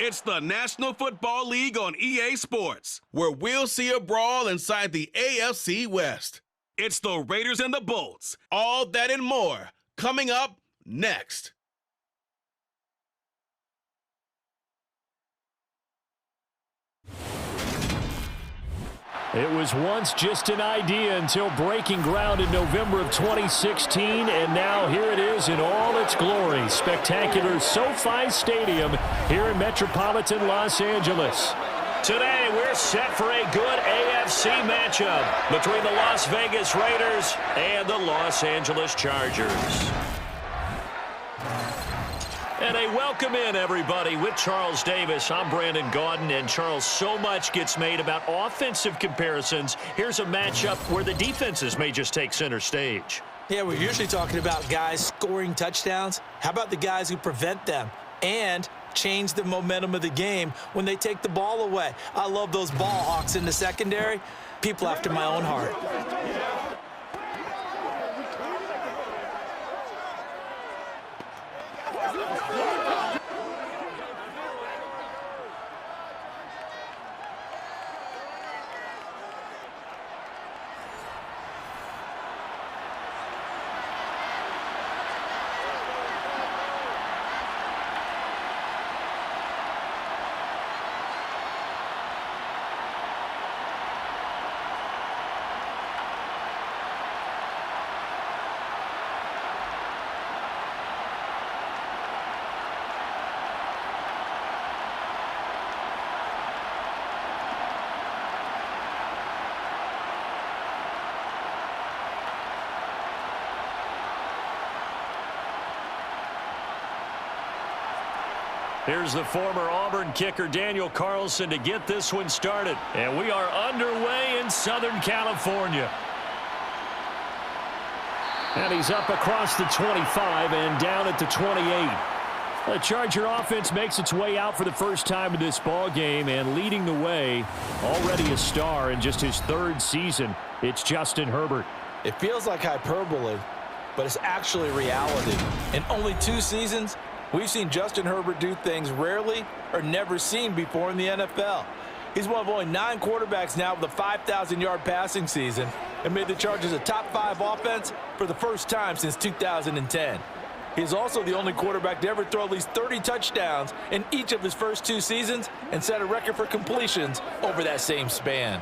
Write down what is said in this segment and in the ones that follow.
It's the National Football League on EA Sports, where we'll see a brawl inside the AFC West. It's the Raiders and the Bolts. All that and more coming up next. It was once just an idea until breaking ground in November of 2016, and now here it is in all its glory. Spectacular SoFi Stadium here in metropolitan Los Angeles. Today, we're set for a good AFC matchup between the Las Vegas Raiders and the Los Angeles Chargers. And a welcome in, everybody, with Charles Davis. I'm Brandon Gaudin, and Charles, so much gets made about offensive comparisons. Here's a matchup where the defenses may just take center stage. Yeah, we're usually talking about guys scoring touchdowns. How about the guys who prevent them and change the momentum of the game when they take the ball away? I love those ball hawks in the secondary. People after my own heart. Here's the former Auburn kicker Daniel Carlson to get this one started. And we are underway in Southern California. And he's up across the 25 and down at the 28. The Charger offense makes its way out for the first time in this ball game, and leading the way, already a star in just his third season, it's Justin Herbert. It feels like hyperbole, but it's actually reality. In only 2 seasons, we've seen Justin Herbert do things rarely or never seen before in the NFL. He's one of only 9 quarterbacks now with a 5,000-yard passing season and made the Chargers a top 5 offense for the first time since 2010. He's also the only quarterback to ever throw at least 30 touchdowns in each of his first 2 seasons and set a record for completions over that same span.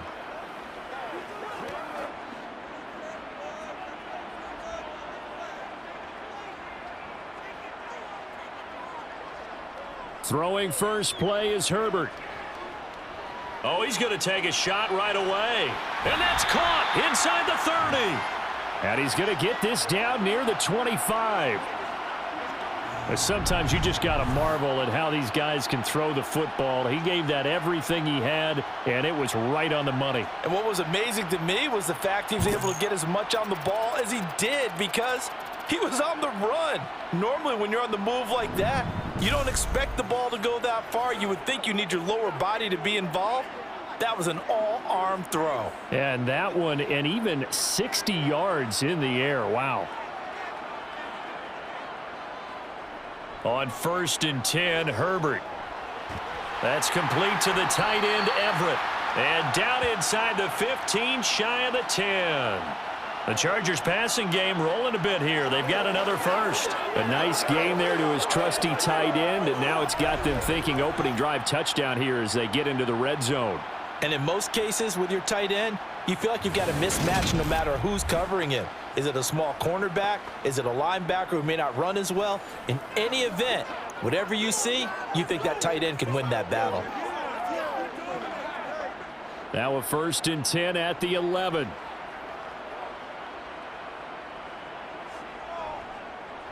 Throwing first play is Herbert. Oh, he's going to take a shot right away. And that's caught inside the 30. And he's going to get this down near the 25. But sometimes you just got to marvel at how these guys can throw the football. He gave that everything he had, and it was right on the money. And what was amazing to me was the fact he was able to get as much on the ball as he did because he was on the run. Normally when you're on the move like that, you don't expect the ball to go that far. You would think you need your lower body to be involved. That was an all-arm throw. And that one, and even 60 yards in the air. Wow. On 1st and 10, Herbert. That's complete to the tight end, Everett. And down inside the 15, shy of the 10. The Chargers passing game rolling a bit here. They've got another first. A nice game there to his trusty tight end, and now it's got them thinking opening drive touchdown here as they get into the red zone. And in most cases with your tight end, you feel like you've got a mismatch no matter who's covering him. Is it a small cornerback? Is it a linebacker who may not run as well? In any event, whatever you see, you think that tight end can win that battle. Now a 1st and 10 at the 11.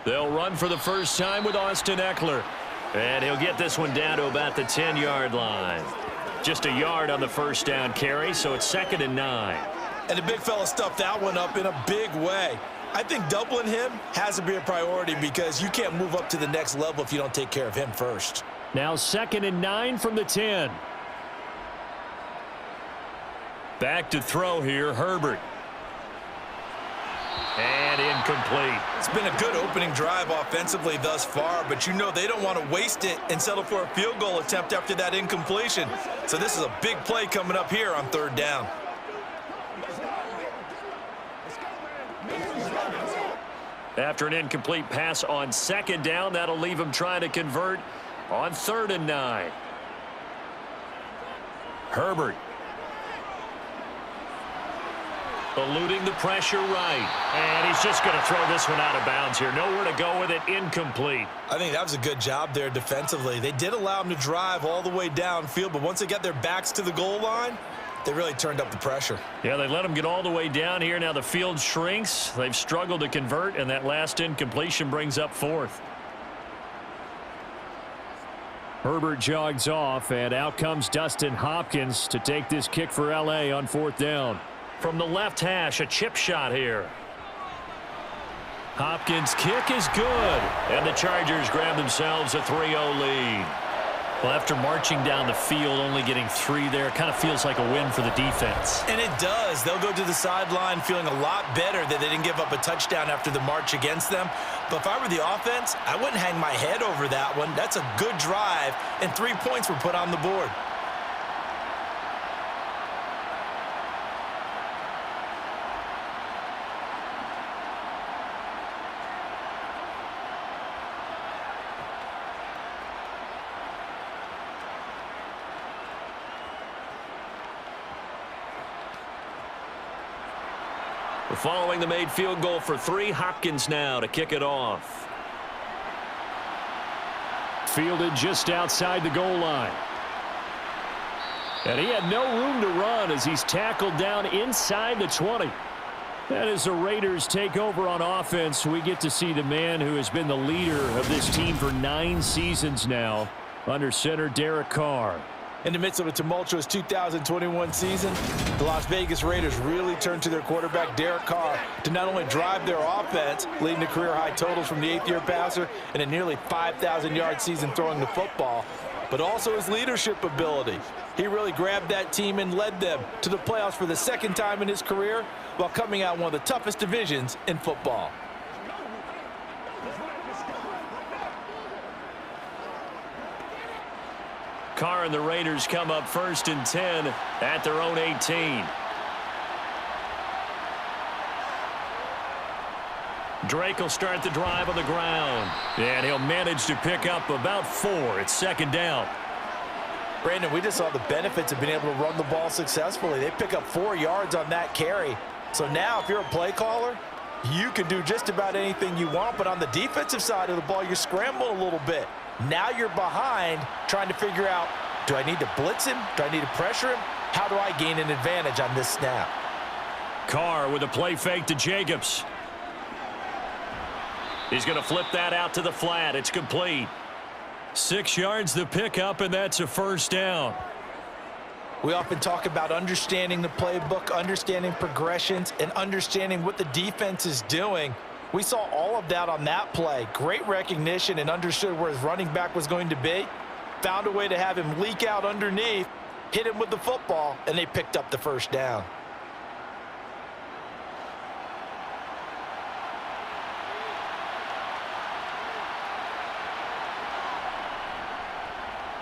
They'll run for the first time with Austin Eckler. And he'll get this one down to about the 10-yard line. Just a yard on the first down carry, so it's 2nd and 9. And the big fella stuffed that one up in a big way. I think doubling him has to be a priority because you can't move up to the next level if you don't take care of him first. Now 2nd and 9 from the 10. Back to throw here, Herbert. And incomplete. It's been a good opening drive offensively thus far, but you know they don't want to waste it and settle for a field goal attempt after that incompletion. So this is a big play coming up here on 3rd down. After an incomplete pass on 2nd down, that'll leave him trying to convert on 3rd and 9. Herbert. Eluding the pressure right. And he's just going to throw this one out of bounds here. Nowhere to go with it. Incomplete. I think that was a good job there defensively. They did allow him to drive all the way downfield, but once they got their backs to the goal line, they really turned up the pressure. Yeah, they let him get all the way down here. Now the field shrinks. They've struggled to convert, and that last incompletion brings up 4th. Herbert jogs off, and out comes Dustin Hopkins to take this kick for L.A. on 4th down. From the left hash, a chip shot here. Hopkins' kick is good, and the Chargers grab themselves a 3-0 lead. Well, after marching down the field, only getting 3 there, it kind of feels like a win for the defense. And it does. They'll go to the sideline feeling a lot better that they didn't give up a touchdown after the march against them. But if I were the offense, I wouldn't hang my head over that one. That's a good drive, and 3 points were put on the board. Following the made field goal for 3, Hopkins now to kick it off. Fielded just outside the goal line. And he had no room to run as he's tackled down inside the 20. And as the Raiders take over on offense, we get to see the man who has been the leader of this team for 9 seasons now, under center Derek Carr. In the midst of a tumultuous 2021 season, the Las Vegas Raiders really turned to their quarterback, Derek Carr, to not only drive their offense, leading to career-high totals from the 8th-year passer and a nearly 5,000-yard season throwing the football, but also his leadership ability. He really grabbed that team and led them to the playoffs for the 2nd time in his career while coming out one of the toughest divisions in football. Carr and the Raiders come up 1st and 10 at their own 18. Drake will start the drive on the ground, and he'll manage to pick up about 4. It's 2nd down. Brandon, we just saw the benefits of being able to run the ball successfully. They pick up 4 yards on that carry. So now if you're a play caller, you can do just about anything you want, but on the defensive side of the ball, you're scrambling a little bit. Now you're behind trying to figure out, do I need to blitz him? Do I need to pressure him? How do I gain an advantage on this snap? Carr with a play fake to Jacobs. He's going to flip that out to the flat. It's complete. 6 yards the pickup, and that's a 1st down. We often talk about understanding the playbook, understanding progressions, and understanding what the defense is doing. We saw all of that on that play. Great recognition and understood where his running back was going to be. Found a way to have him leak out underneath, hit him with the football, and they picked up the 1st down.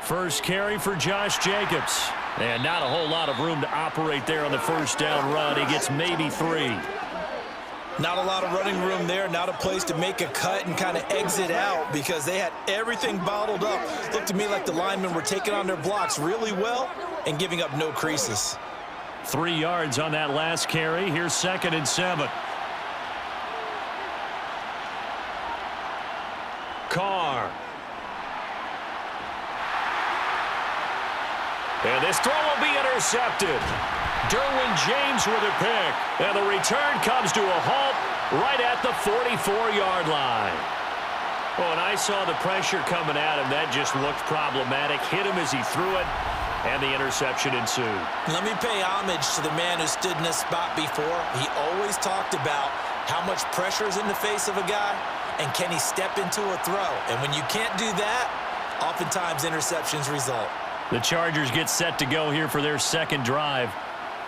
First carry for Josh Jacobs. And not a whole lot of room to operate there on the 1st down run. He gets maybe 3. Not a lot of running room there, not a place to make a cut and kind of exit out because they had everything bottled up. Looked to me like the linemen were taking on their blocks really well and giving up no creases. 3 yards on that last carry. Here's 2nd and 7. Carr. And this throw will be intercepted. Derwin James with a pick. And the return comes to a halt right at the 44-yard line. Oh, and I saw the pressure coming at him. That just looked problematic. Hit him as he threw it, and the interception ensued. Let me pay homage to the man who stood in this spot before. He always talked about how much pressure is in the face of a guy, and can he step into a throw. And when you can't do that, oftentimes interceptions result. The Chargers get set to go here for their 2nd drive.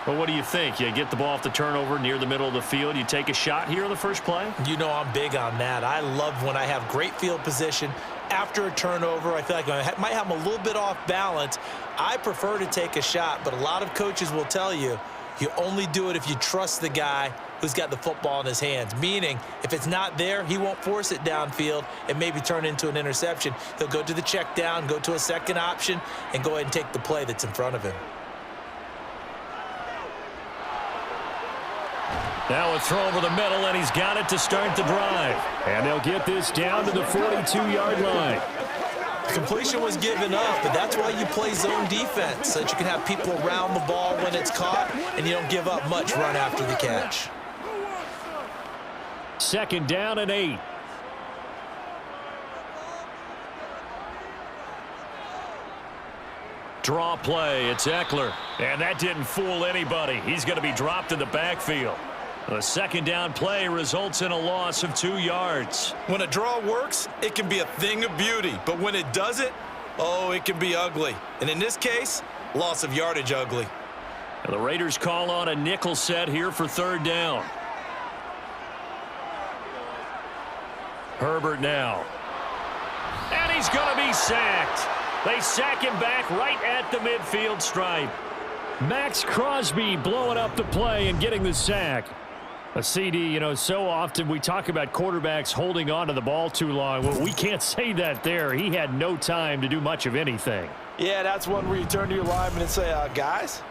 But what do you think? You get the ball off the turnover near the middle of the field. You take a shot here in the first play? You know I'm big on that. I love when I have great field position. After a turnover, I feel like I might have them a little bit off balance. I prefer to take a shot, but a lot of coaches will tell you, you only do it if you trust the guy who's got the football in his hands. Meaning, if it's not there, he won't force it downfield and maybe turn into an interception. He'll go to the check down, go to a second option, and go ahead and take the play that's in front of him. Now a throw over the middle, and he's got it to start the drive. And they'll get this down to the 42-yard line. The completion was given up, but that's why you play zone defense, so that you can have people around the ball when it's caught, and you don't give up much run after the catch. 2nd down and 8. Draw play, it's Eckler. And that didn't fool anybody. He's going to be dropped in the backfield. The 2nd down play results in a loss of 2 yards. When a draw works, it can be a thing of beauty. But when it doesn't, oh, it can be ugly. And in this case, loss of yardage ugly. And the Raiders call on a nickel set here for 3rd down. Herbert now. And he's going to be sacked. They sack him back right at the midfield stripe. Max Crosby blowing up the play and getting the sack. A CD, you know, so often we talk about quarterbacks holding on to the ball too long. Well, we can't say that there. He had no time to do much of anything. Yeah, that's one where you turn to your lineman and say, guys,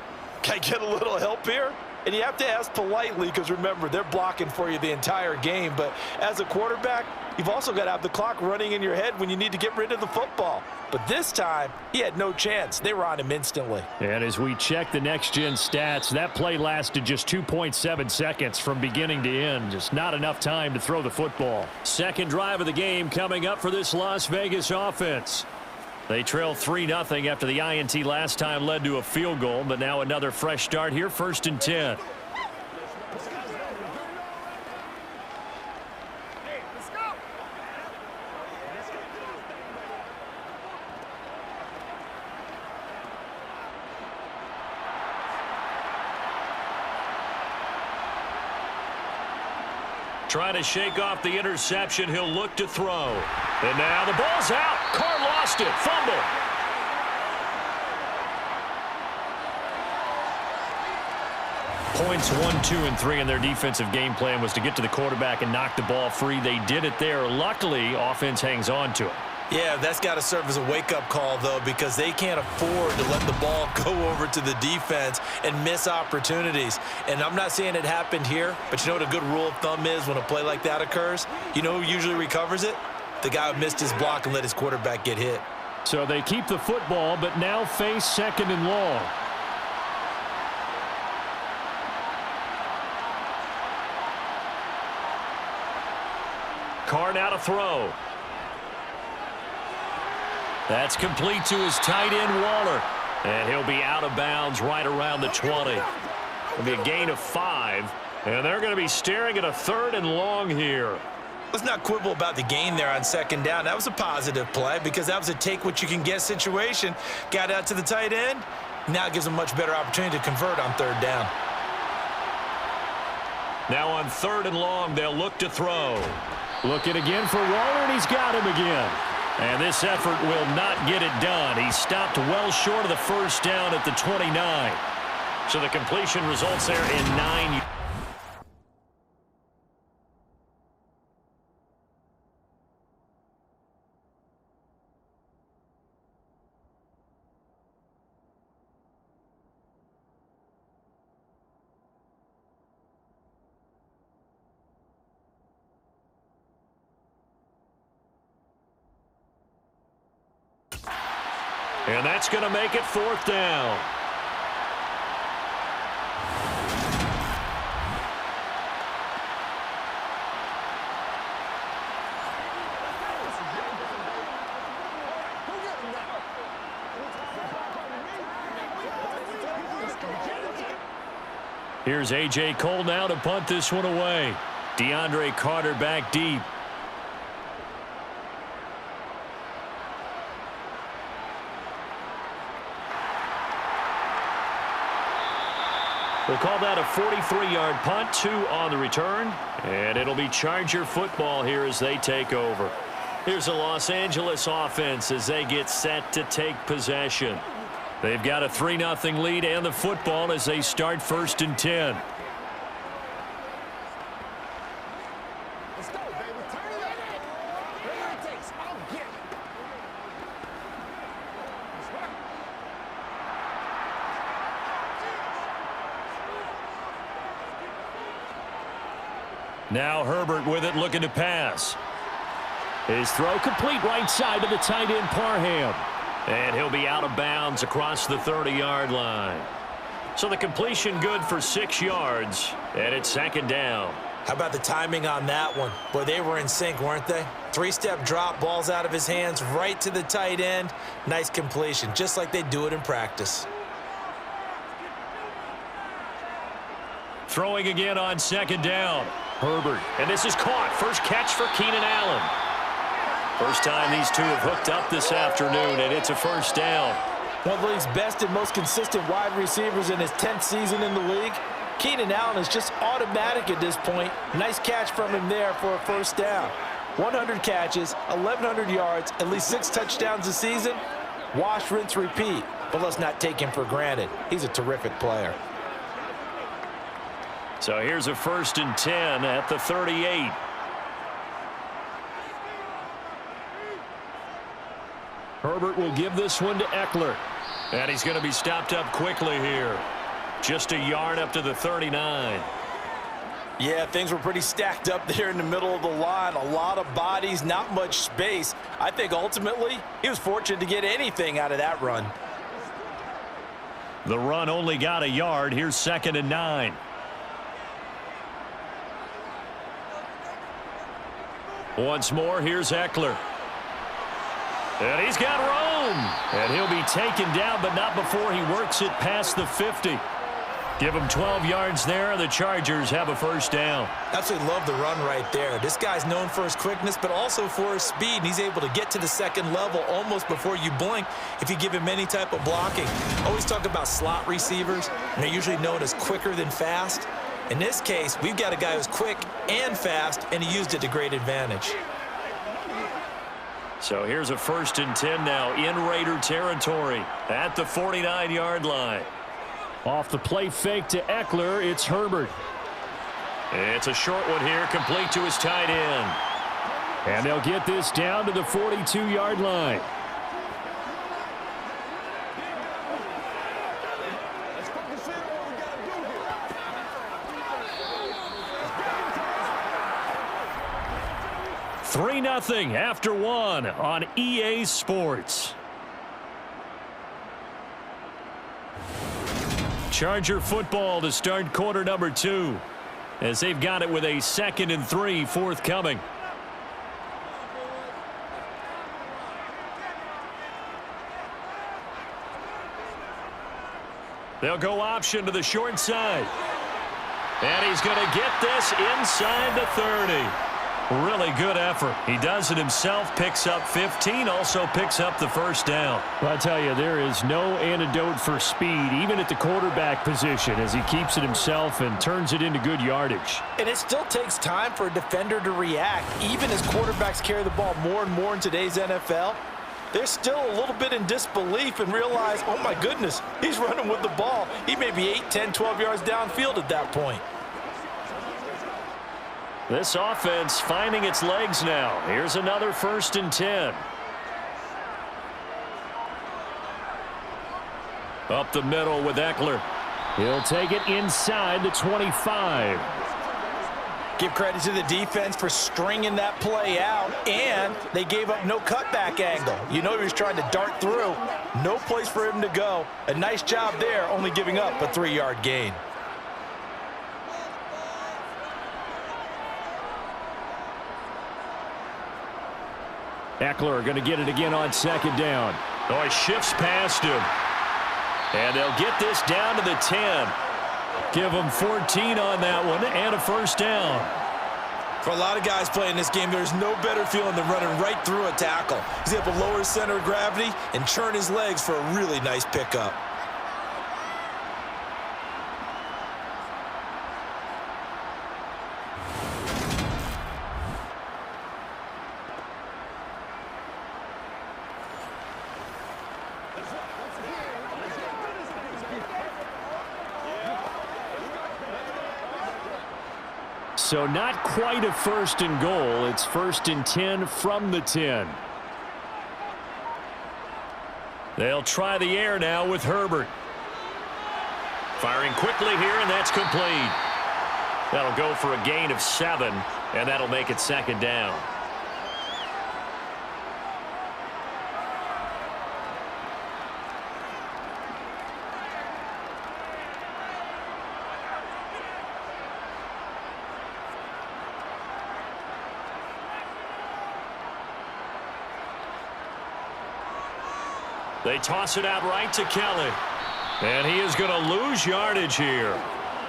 can I get a little help here? And you have to ask politely because, remember, they're blocking for you the entire game. But as a quarterback, you've also got to have the clock running in your head when you need to get rid of the football. But this time, he had no chance. They were on him instantly. And as we check the next-gen stats, that play lasted just 2.7 seconds from beginning to end. Just not enough time to throw the football. 2nd drive of the game coming up for this Las Vegas offense. They trail 3-0 after the INT last time led to a field goal, but now another fresh start here, 1st and 10. Trying to shake off the interception. He'll look to throw. And now the ball's out. Carr lost it. Fumble. Points 1, 2, and 3 in their defensive game plan was to get to the quarterback and knock the ball free. They did it there. Luckily, offense hangs on to it. Yeah, that's got to serve as a wake-up call, though, because they can't afford to let the ball go over to the defense and miss opportunities. And I'm not saying it happened here, but you know what a good rule of thumb is when a play like that occurs? You know who usually recovers it? The guy who missed his block and let his quarterback get hit. So they keep the football, but now face 2nd and long. Carr now to throw. That's complete to his tight end, Waller. And he'll be out of bounds right around the 20. It'll be a gain of 5. And they're going to be staring at a 3rd and long here. Let's not quibble about the gain there on 2nd down. That was a positive play because that was a take-what-you-can-get situation. Got out to the tight end. Now it gives them a much better opportunity to convert on 3rd down. Now on 3rd and long, they'll look to throw. Looking again for Waller, and he's got him again. And this effort will not get it done. He stopped well short of the 1st down at the 29. So the completion results there in 9. And that's going to make it 4th down. Here's A.J. Cole now to punt this one away. DeAndre Carter back deep. We'll call that a 43-yard punt, 2 on the return, and it'll be Charger football here as they take over. Here's the Los Angeles offense as they get set to take possession. They've got a 3-0 lead and the football as they start 1st and 10. Let's go, baby. Turn it up. Whatever it takes, I'll get it. Let's work. Now Herbert with it, looking to pass. His throw complete right side to the tight end Parham. And he'll be out of bounds across the 30-yard line. So the completion good for 6 yards, and it's 2nd down. How about the timing on that one? Boy, they were in sync, weren't they? 3-step drop, ball's out of his hands, right to the tight end. Nice completion, just like they do it in practice. Throwing again on 2nd down. Herbert, and this is caught. First catch for Keenan Allen. First time these two have hooked up this afternoon, and it's a 1st down. One of the league's best and most consistent wide receivers in his 10th season in the league. Keenan Allen is just automatic at this point. Nice catch from him there for a 1st down. 100 catches, 1,100 yards, at least 6 touchdowns a season. Wash, rinse, repeat. But let's not take him for granted. He's a terrific player. So here's a 1st and 10 at the 38. Herbert will give this one to Eckler. And he's going to be stopped up quickly here. Just a yard up to the 39. Yeah, things were pretty stacked up there in the middle of the line. A lot of bodies, not much space. I think ultimately he was fortunate to get anything out of that run. The run only got a yard. Here's 2nd and 9. Once more, here's Eckler. And he's got room. And he'll be taken down, but not before he works it past the 50. Give him 12 yards there. The Chargers have a 1st down. Absolutely love the run right there. This guy's known for his quickness, but also for his speed. And he's able to get to the 2nd level almost before you blink if you give him any type of blocking. Always talk about slot receivers, and they're usually known as quicker than fast. In this case, we've got a guy who's quick and fast, and he used it to great advantage. So here's a 1st and 10 now in Raider territory at the 49-yard line. Off the play fake to Eckler, it's Herbert. It's a short one here, complete to his tight end. And they'll get this down to the 42-yard line. Let's focus in on what we got to do here. 3-0 after 1 on EA Sports. Charger football to start quarter number 2 as they've got it with a 2nd and 3 forthcoming. They'll go option to the short side. And he's going to get this inside the 30. Really good effort. He does it himself, picks up 15, also picks up the 1st down. Well, I tell you, there is no antidote for speed, even at the quarterback position, as he keeps it himself and turns it into good yardage. And it still takes time for a defender to react. Even as quarterbacks carry the ball more and more in today's NFL, they're still a little bit in disbelief and realize, oh my goodness, he's running with the ball. He may be 8, 10, 12 yards downfield at that point. This offense finding its legs now. Here's another 1st and 10. Up the middle with Eckler. He'll take it inside the 25. Give credit to the defense for stringing that play out, and they gave up no cutback angle. You know he was trying to dart through. No place for him to go. A nice job there, only giving up a 3-yard gain. Eckler going to get it again on 2nd down. Oh, he shifts past him. And they'll get this down to the 10. Give him 14 on that one and a 1st down. For a lot of guys playing this game, there's no better feeling than running right through a tackle. He's able to lower his center of gravity and churn his legs for a really nice pickup. So not quite a 1st and goal. It's 1st and 10 from the 10. They'll try the air now with Herbert. Firing quickly here, and that's complete. That'll go for a gain of 7, and that'll make it 2nd down. They toss it out right to Kelly. And he is going to lose yardage here.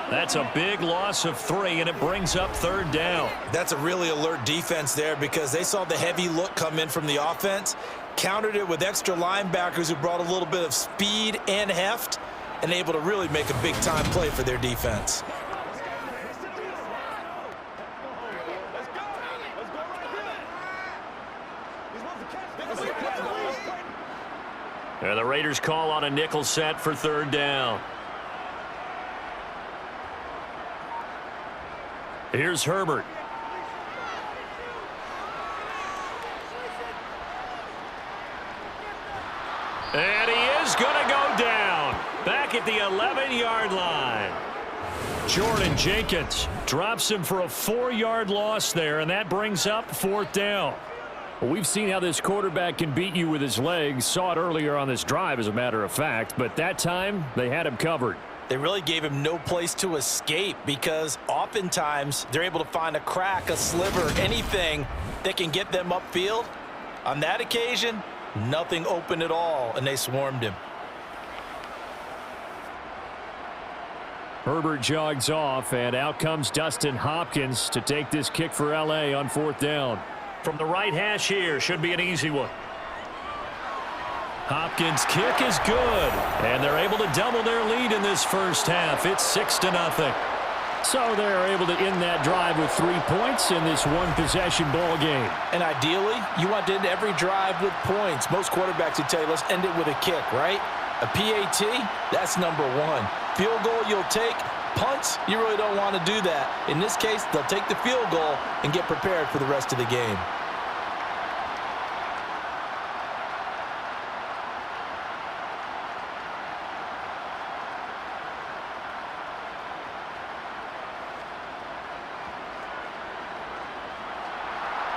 That's a big loss of 3, and it brings up 3rd down. That's a really alert defense there because they saw the heavy look come in from the offense, countered it with extra linebackers who brought a little bit of speed and heft, and able to really make a big-time play for their defense. And the Raiders call on a nickel set for 3rd down. Here's Herbert. And he is going to go down. Back at the 11-yard line. Jordan Jenkins drops him for a 4-yard loss there, and that brings up 4th down. Well, we've seen how this quarterback can beat you with his legs. Saw it earlier on this drive, as a matter of fact. But that time, they had him covered. They really gave him no place to escape because oftentimes they're able to find a crack, a sliver, anything that can get them upfield. On that occasion, nothing open at all, and they swarmed him. Herbert jogs off, and out comes Dustin Hopkins to take this kick for L.A. on 4th down. From the right hash here, should be an easy one. Hopkins' kick is good, and they're able to double their lead in this first half. It's 6-0. So they're able to end that drive with 3 points in this one-possession ball game. And ideally, you want to end every drive with points. Most quarterbacks would tell you, let's end it with a kick, right? A PAT, that's number 1. Field goal you'll take. Punts, you really don't want to do that. In this case, they'll take the field goal and get prepared for the rest of the game.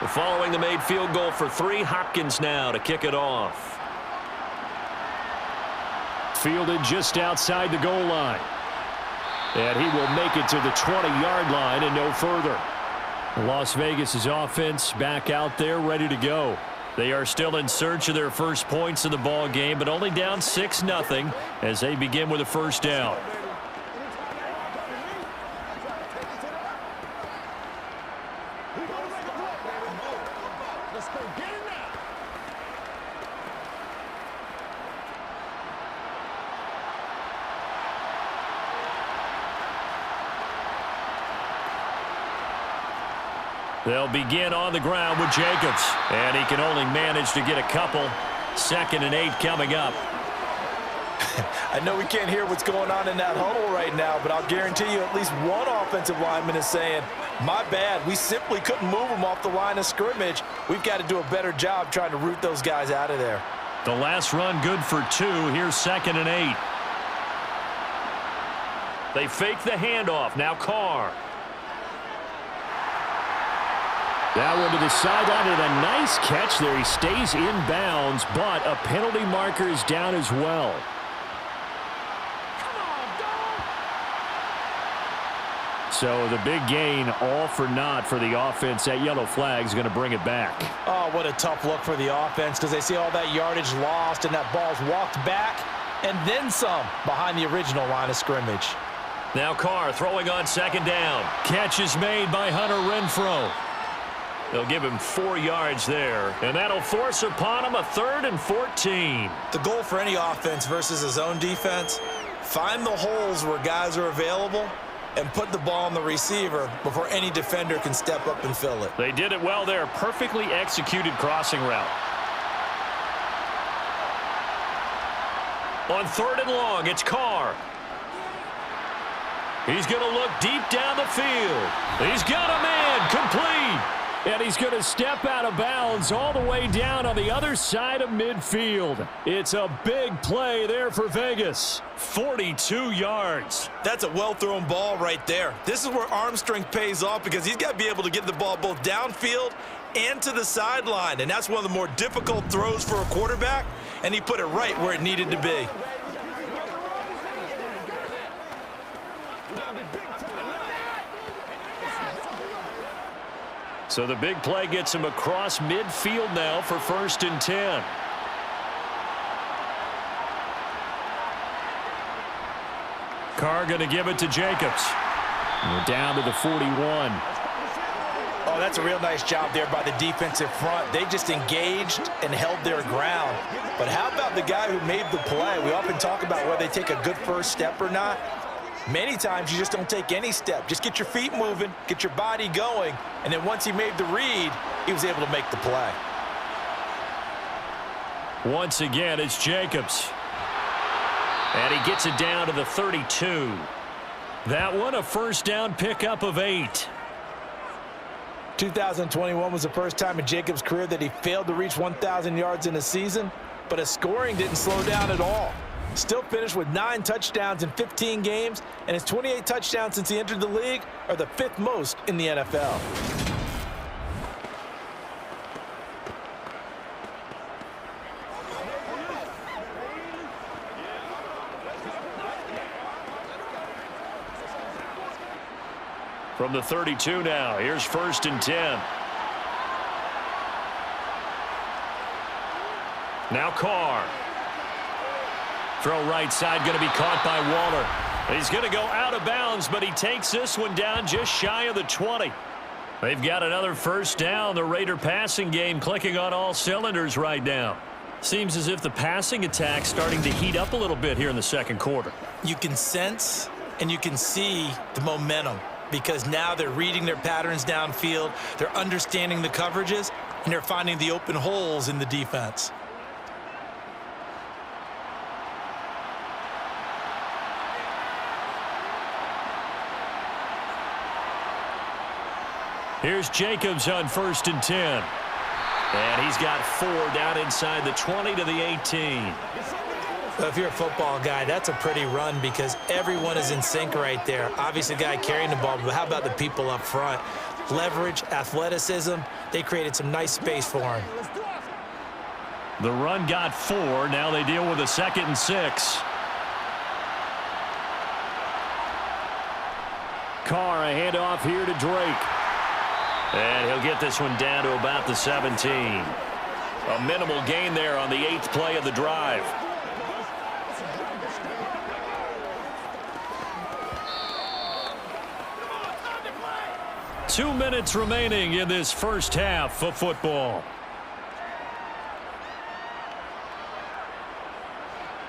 Following the made field goal for 3, Hopkins now to kick it off. Fielded just outside the goal line. And he will make it to the 20-yard line and no further. Las Vegas' offense back out there ready to go. They are still in search of their first points in the ball game, but only down 6-0 as they begin with a 1st down. They'll begin on the ground with Jacobs, and he can only manage to get a couple. 2nd and 8 coming up. I know we can't hear what's going on in that huddle right now, but I'll guarantee you at least one offensive lineman is saying, my bad, we simply couldn't move them off the line of scrimmage. We've got to do a better job trying to root those guys out of there. The last run good for 2. Here's 2nd and 8. They fake the handoff. Now Carr. That one to the sideline, and a nice catch there. He stays in bounds, but a penalty marker is down as well. So the big gain, all for naught for the offense. That yellow flag is going to bring it back. Oh, what a tough look for the offense because they see all that yardage lost and that ball's walked back and then some behind the original line of scrimmage. Now Carr throwing on 2nd down. Catch is made by Hunter Renfrow. They'll give him 4 yards there, and that'll force upon him a 3rd and 14. The goal for any offense versus a zone defense, find the holes where guys are available and put the ball on the receiver before any defender can step up and fill it. They did it well there. Perfectly executed crossing route. On 3rd and long, it's Carr. He's going to look deep down the field. He's got a man, complete. And he's going to step out of bounds all the way down on the other side of midfield. It's a big play there for Vegas. 42 yards. That's a well-thrown ball right there. This is where arm strength pays off because he's got to be able to get the ball both downfield and to the sideline. And that's one of the more difficult throws for a quarterback. And he put it right where it needed to be. So the big play gets him across midfield now for 1st and 10. Carr going to give it to Jacobs. We're down to the 41. Oh, that's a real nice job there by the defensive front. They just engaged and held their ground. But how about the guy who made the play? We often talk about whether they take a good first step or not. Many times you just don't take any step. Just get your feet moving, get your body going, and then once he made the read, he was able to make the play. Once again, it's Jacobs. And he gets it down to the 32. That one, a first down pickup of 8. 2021 was the first time in Jacobs' career that he failed to reach 1,000 yards in a season, but his scoring didn't slow down at all. Still finished with 9 touchdowns in 15 games, and his 28 touchdowns since he entered the league are the 5th most in the NFL. From the 32 now, here's 1st and 10. Now Carr. Throw right side, going to be caught by Waller. He's going to go out of bounds, but he takes this one down just shy of the 20. They've got another first down. The Raider passing game clicking on all cylinders right now. Seems as if the passing attack's starting to heat up a little bit here in the second quarter. You can sense and you can see the momentum because now they're reading their patterns downfield, they're understanding the coverages, and they're finding the open holes in the defense. Here's Jacobs on 1st and 10. And he's got 4 down inside the 20 to the 18. So if you're a football guy, that's a pretty run because everyone is in sync right there. Obviously, the guy carrying the ball, but how about the people up front? Leverage, athleticism, they created some nice space for him. The run got 4. Now they deal with a 2nd and 6. Carr, a handoff here to Drake. And he'll get this one down to about the 17. A minimal gain there on the 8th play of the drive. Two minutes remaining in this first half of football.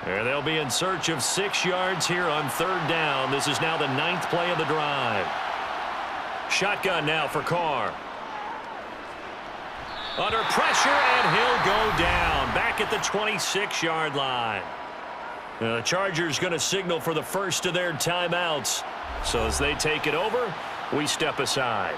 And they'll be in search of 6 yards here on 3rd down. This is now the 9th play of the drive. Shotgun now for Carr. Under pressure, and he'll go down. Back at the 26-yard line. The Chargers going to signal for the first of their timeouts. So as they take it over, we step aside.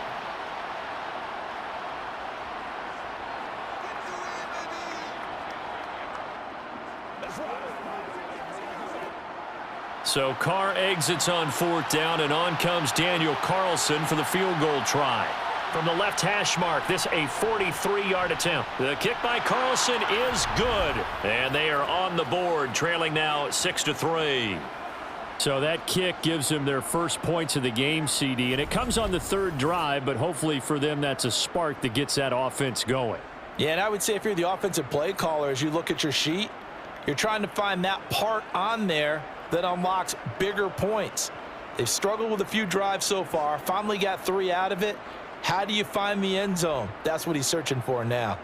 So Carr exits on 4th down, and on comes Daniel Carlson for the field goal try. From the left hash mark, this a 43-yard attempt. The kick by Carlson is good, and they are on the board, trailing now 6-3. So that kick gives them their first points of the game, CD, and it comes on the 3rd drive, but hopefully for them that's a spark that gets that offense going. Yeah, and I would say if you're the offensive play caller, as you look at your sheet, you're trying to find that part on there that unlocks bigger points. They've struggled with a few drives so far, finally got 3 out of it. How do you find the end zone? That's what he's searching for now.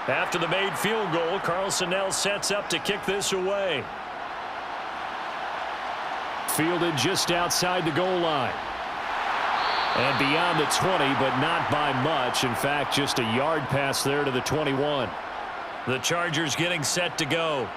After the made field goal, Carlson now sets up to kick this away. Fielded just outside the goal line. And beyond the 20, but not by much. In fact, just a yard pass there to the 21. The Chargers getting set to go.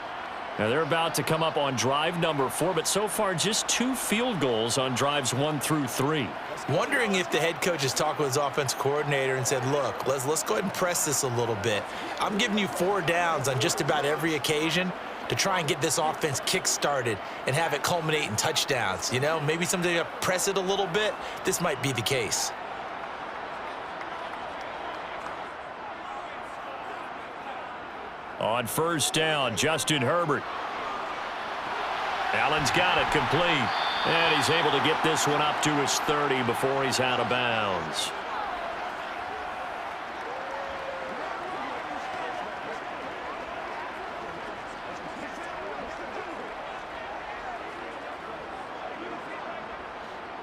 Now they're about to come up on drive number 4, but so far just 2 field goals on drives 1 through 3. Wondering if the head coach has talked with his offense coordinator and said, look, let's go ahead and press this a little bit. I'm giving you 4 downs on just about every occasion to try and get this offense kick-started and have it culminate in touchdowns. You know, maybe somebody to press it a little bit. This might be the case. On first down, Justin Herbert. Allen's got it complete. And he's able to get this one up to his 30 before he's out of bounds.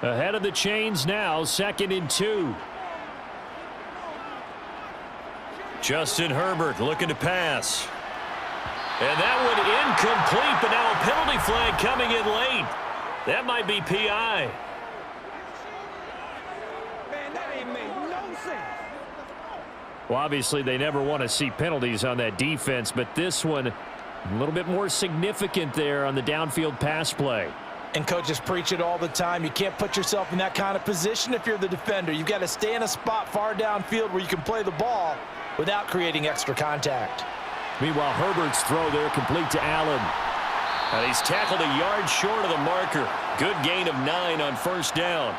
Ahead of the chains now, 2nd and 2. Justin Herbert looking to pass. And that one incomplete, but now a penalty flag coming in late. That might be PI. Man, that ain't made no sense. Well, obviously they never want to see penalties on that defense, but this one a little bit more significant there on the downfield pass play. And coaches preach it all the time. You can't put yourself in that kind of position if you're the defender. You've got to stay in a spot far downfield where you can play the ball without creating extra contact. Meanwhile, Herbert's throw there complete to Allen. And he's tackled a yard short of the marker. Good gain of 9 on first down.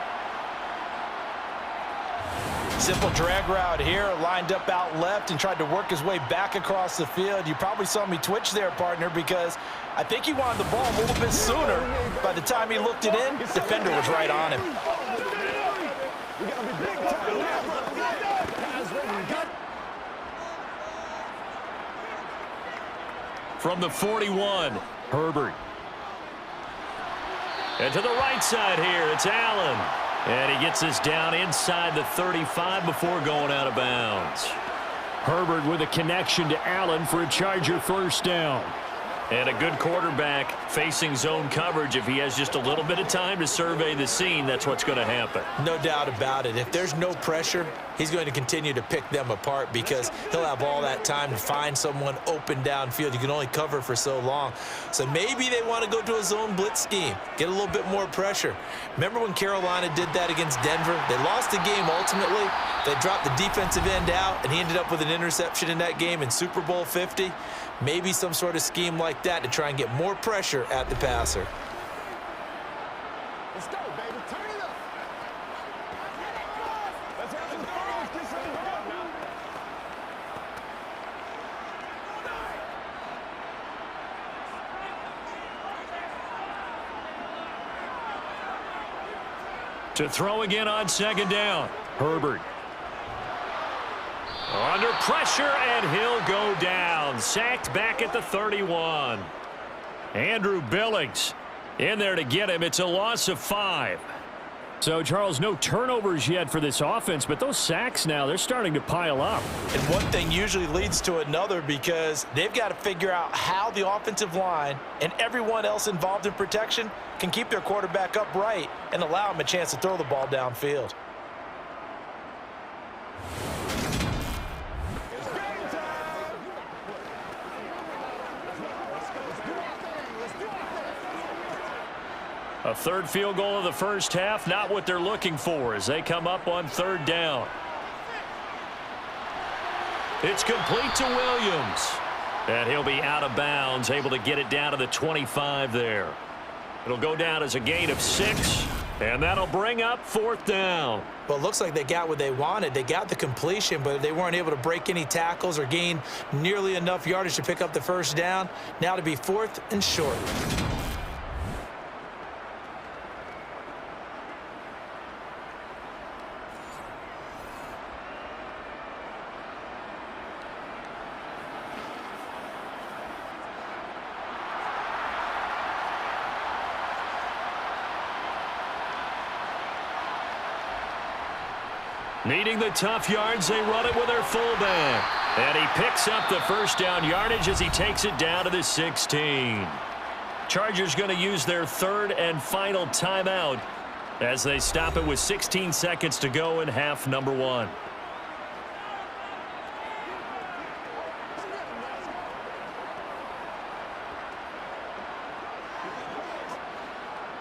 Simple drag route here, lined up out left and tried to work his way back across the field. You probably saw me twitch there, partner, because I think he wanted the ball a little bit sooner. By the time he looked it in, defender was right on him. From the 41, Herbert. And to the right side here, it's Allen. And he gets this down inside the 35 before going out of bounds. Herbert with a connection to Allen for a Charger first down. And a good quarterback facing zone coverage. If he has just a little bit of time to survey the scene, that's what's going to happen. No doubt about it. If there's no pressure, he's going to continue to pick them apart because he'll have all that time to find someone open downfield. You can only cover for so long. So maybe they want to go to a zone blitz scheme, get a little bit more pressure. Remember when Carolina did that against Denver? They lost the game ultimately. They dropped the defensive end out, and he ended up with an interception in that game in Super Bowl 50. Maybe some sort of scheme like that to try and get more pressure at the passer. Let's go, baby. Turn it up. Let's have some fun. Let's get some fun now. To throw again on second down, Herbert. Under pressure, and he'll go down. Sacked back at the 31. Andrew Billings in there to get him. It's a loss of 5. So, Charles, no turnovers yet for this offense, but those sacks now, they're starting to pile up. And one thing usually leads to another because they've got to figure out how the offensive line and everyone else involved in protection can keep their quarterback upright and allow him a chance to throw the ball downfield. A third field goal of the first half, not what they're looking for as they come up on third down. It's complete to Williams. And he'll be out of bounds, able to get it down to the 25 there. It'll go down as a gain of 6, and that'll bring up fourth down. Well, it looks like they got what they wanted. They got the completion, but they weren't able to break any tackles or gain nearly enough yardage to pick up the first down. Now to be 4th and short. Needing the tough yards, they run it with their fullback. And he picks up the first down yardage as he takes it down to the 16. Chargers going to use their third and final timeout as they stop it with 16 seconds to go in half number one.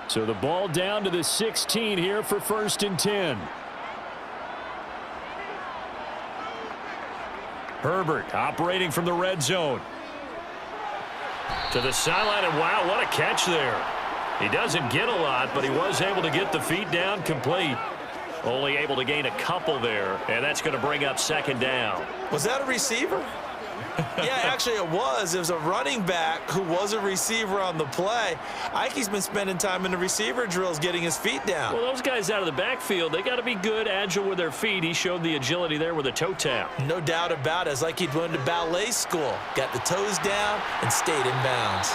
So the ball down to the 16 here for 1st and 10. Herbert operating from the red zone. To the sideline, and wow, what a catch there. He doesn't get a lot, but he was able to get the feet down complete. Only able to gain a couple there, and that's going to bring up 2nd down. Was that a receiver? Yeah, actually it was. It was a running back who was a receiver on the play. Ike's been spending time in the receiver drills getting his feet down. Well, those guys out of the backfield, they got to be good, agile with their feet. He showed the agility there with a toe tap. No doubt about it. It's like he'd went to ballet school. Got the toes down and stayed in bounds.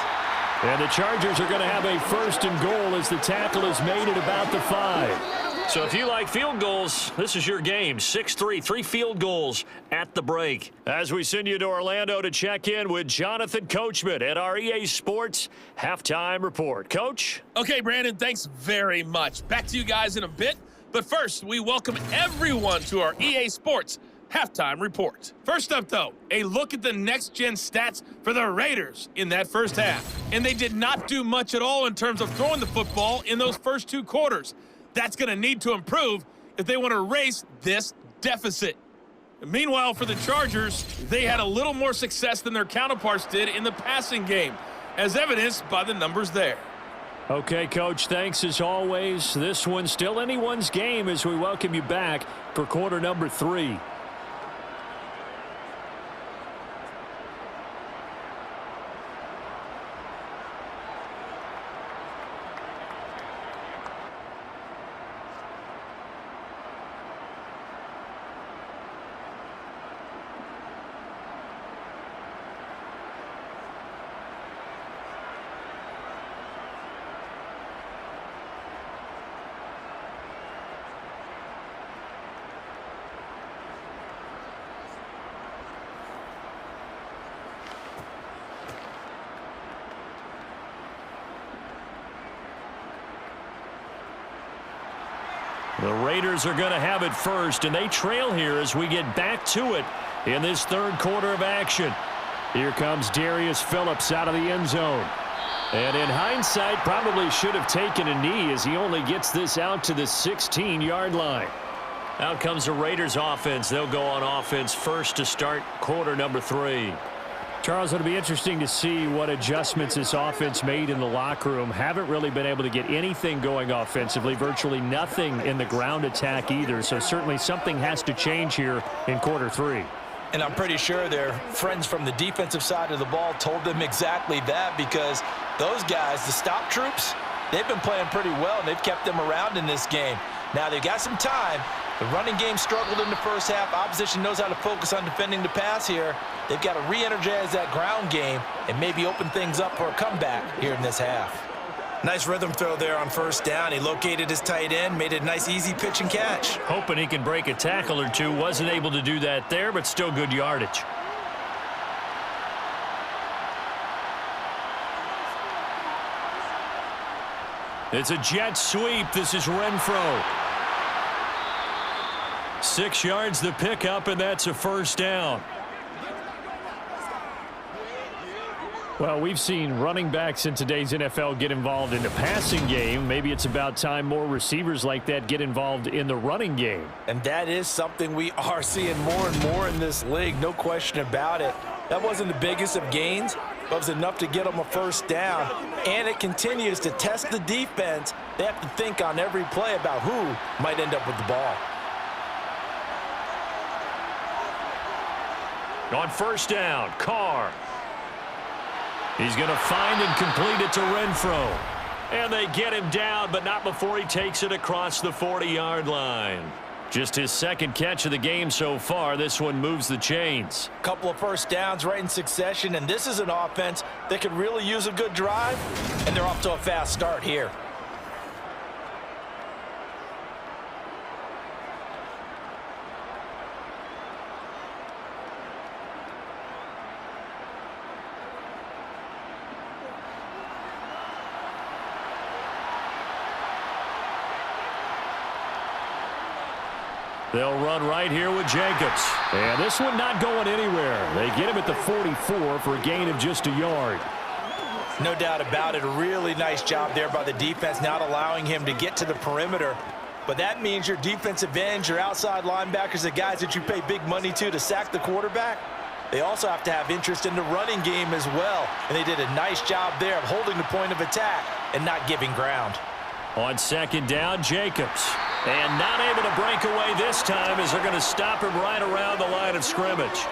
And the Chargers are going to have a 1st and goal as the tackle is made at about the 5. So if you like field goals, this is your game. 6-3, 3 field goals at the break. As we send you to Orlando to check in with Jonathan Coachman at our EA Sports Halftime Report. Coach? Okay, Brandon, thanks very much. Back to you guys in a bit. But first, we welcome everyone to our EA Sports Halftime Report. First up, though, a look at the next-gen stats for the Raiders in that first half. And they did not do much at all in terms of throwing the football in those first 2 quarters. That's going to need to improve if they want to erase this deficit. Meanwhile, for the Chargers, they had a little more success than their counterparts did in the passing game, as evidenced by the numbers there. Okay, Coach, thanks as always. This one's still anyone's game as we welcome you back for quarter number 3. The Raiders are going to have it first, and they trail here as we get back to it in this 3rd quarter of action. Here comes Darius Phillips out of the end zone. And in hindsight, probably should have taken a knee as he only gets this out to the 16-yard line. Out comes the Raiders offense. They'll go on offense first to start quarter number 3. Charles, it'll be interesting to see what adjustments this offense made in the locker room. Haven't really been able to get anything going offensively, virtually nothing in the ground attack either. So certainly something has to change here in quarter 3. And I'm pretty sure their friends from the defensive side of the ball told them exactly that, because those guys, the stop troops, they've been playing pretty well, and they've kept them around in this game. Now they've got some time. The running game struggled in the first half. Opposition knows how to focus on defending the pass here. They've got to re-energize that ground game and maybe open things up for a comeback here in this half. Nice rhythm throw there on 1st down. He located his tight end, made it a nice easy pitch and catch. Hoping he can break a tackle or two. Wasn't able to do that there, but still good yardage. It's a jet sweep. This is Renfro. 6 yards the pickup, and that's a 1st down. Well, we've seen running backs in today's NFL get involved in the passing game. Maybe it's about time more receivers like that get involved in the running game. And that is something we are seeing more and more in this league, no question about it. That wasn't the biggest of gains, but it was enough to get them a 1st down. And it continues to test the defense. They have to think on every play about who might end up with the ball. On 1st down, Carr. He's going to find and complete it to Renfro. And they get him down, but not before he takes it across the 40-yard line. Just his 2nd catch of the game so far. This one moves the chains. Couple of 1st downs right in succession, and this is an offense that could really use a good drive, and they're off to a fast start here. They'll run right here with Jacobs. And this one not going anywhere. They get him at the 44 for a gain of just a yard. No doubt about it. A really nice job there by the defense, not allowing him to get to the perimeter. But that means your defensive ends, your outside linebackers, the guys that you pay big money to sack the quarterback, they also have to have interest in the running game as well. And they did a nice job there of holding the point of attack and not giving ground. On second down, Jacobs. And not able to break away this time as they're going to stop him right around the line of scrimmage.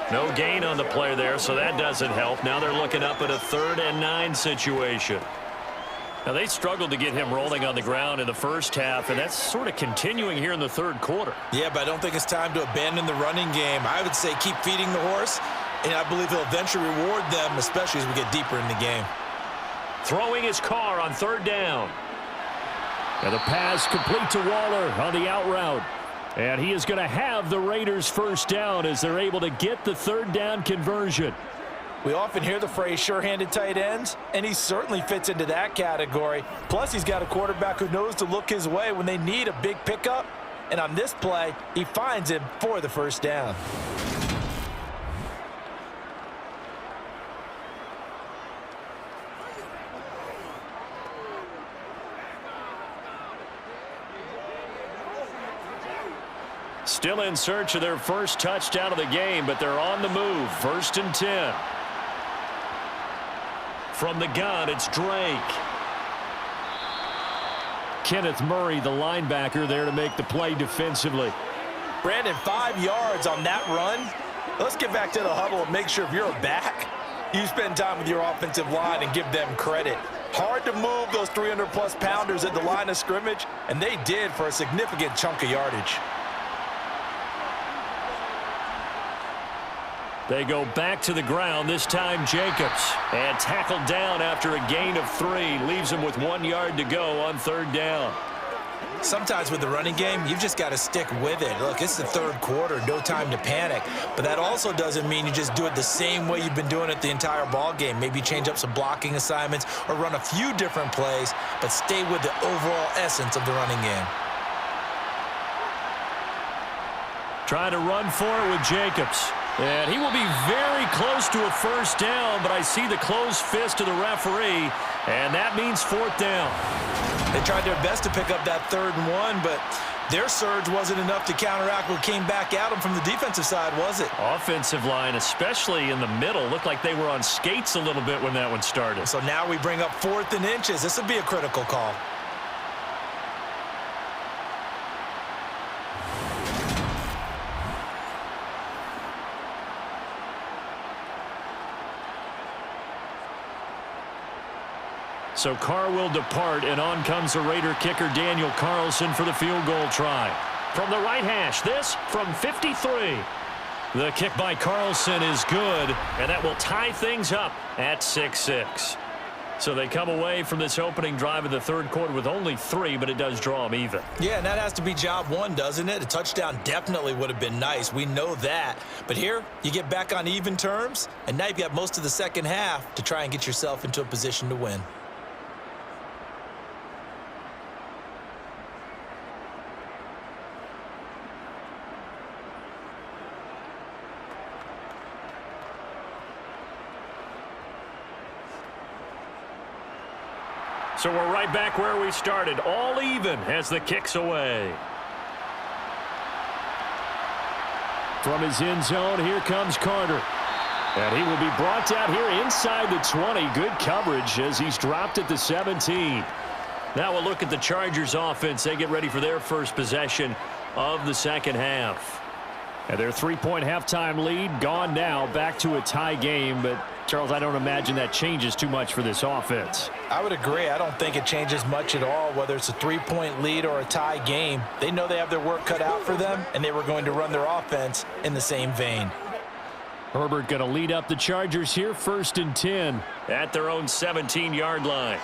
No gain on the play there, so that doesn't help. Now they're looking up at a 3rd and 9 situation. Now they struggled to get him rolling on the ground in the first half, and that's sort of continuing here in the third quarter. Yeah, but I don't think it's time to abandon the running game. I would say keep feeding the horse, and I believe he'll eventually reward them, especially as we get deeper in the game. Throwing his car on 3rd down. And the pass complete to Waller on the out route. And he is going to have the Raiders first down as they're able to get the 3rd down conversion. We often hear the phrase sure-handed tight ends, and he certainly fits into that category. Plus, he's got a quarterback who knows to look his way when they need a big pickup. And on this play, he finds him for the first down. Still in search of their first touchdown of the game, but they're on the move. 1st and 10. From the gun, it's Drake. Kenneth Murray, the linebacker, there to make the play defensively. Brandon, 5 yards on that run. Let's get back to the huddle and make sure if you're a back, you spend time with your offensive line and give them credit. Hard to move those 300-plus pounders at the line of scrimmage, and they did for a significant chunk of yardage. They go back to the ground, this time Jacobs. And tackled down after a gain of 3. Leaves him with 1 yard to go on 3rd down. Sometimes with the running game, you've just got to stick with it. Look, it's the third quarter, no time to panic. But that also doesn't mean you just do it the same way you've been doing it the entire ball game. Maybe change up some blocking assignments or run a few different plays, but stay with the overall essence of the running game. Trying to run for it with Jacobs. And he will be very close to a first down, but I see the closed fist of the referee, and that means 4th down. They tried their best to pick up that 3rd and 1, but their surge wasn't enough to counteract what came back at them from the defensive side, was it? Offensive line, especially in the middle, looked like they were on skates a little bit when that one started. So now we bring up 4th and inches. This would be a critical call. So Carr will depart, and on comes the Raider kicker Daniel Carlson for the field goal try. From the right hash, this from 53. The kick by Carlson is good, and that will tie things up at 6-6. So they come away from this opening drive of the third quarter with only 3, but it does draw them even. Yeah, and that has to be job 1, doesn't it? A touchdown definitely would have been nice. We know that. But here, you get back on even terms, and now you've got most of the second half to try and get yourself into a position to win. So we're right back where we started, all even as the kick's away. From his end zone, here comes Carter. And he will be brought down here inside the 20. Good coverage as he's dropped at the 17. Now we'll look at the Chargers offense. They get ready for their first possession of the second half. And their 3-point halftime lead gone now, back to a tie game. But, Charles, I don't imagine that changes too much for this offense. I would agree. I don't think it changes much at all, whether it's a 3-point lead or a tie game. They know they have their work cut out for them, and they were going to run their offense in the same vein. Herbert going to lead up the Chargers here, 1st and 10 at their own 17-yard line.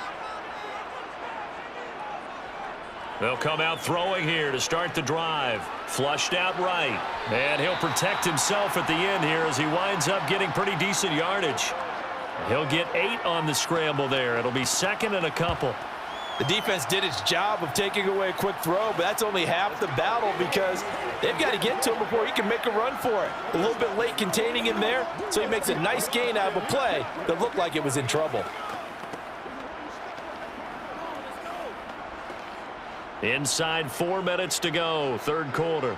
They'll come out throwing here to start the drive. Flushed out right. And he'll protect himself at the end here as he winds up getting pretty decent yardage. He'll get 8 on the scramble there. It'll be 2nd and a couple. The defense did its job of taking away a quick throw, but that's only half the battle because they've got to get to him before he can make a run for it. A little bit late containing him there, so he makes a nice gain out of a play that looked like it was in trouble. Inside 4 minutes to go, third quarter.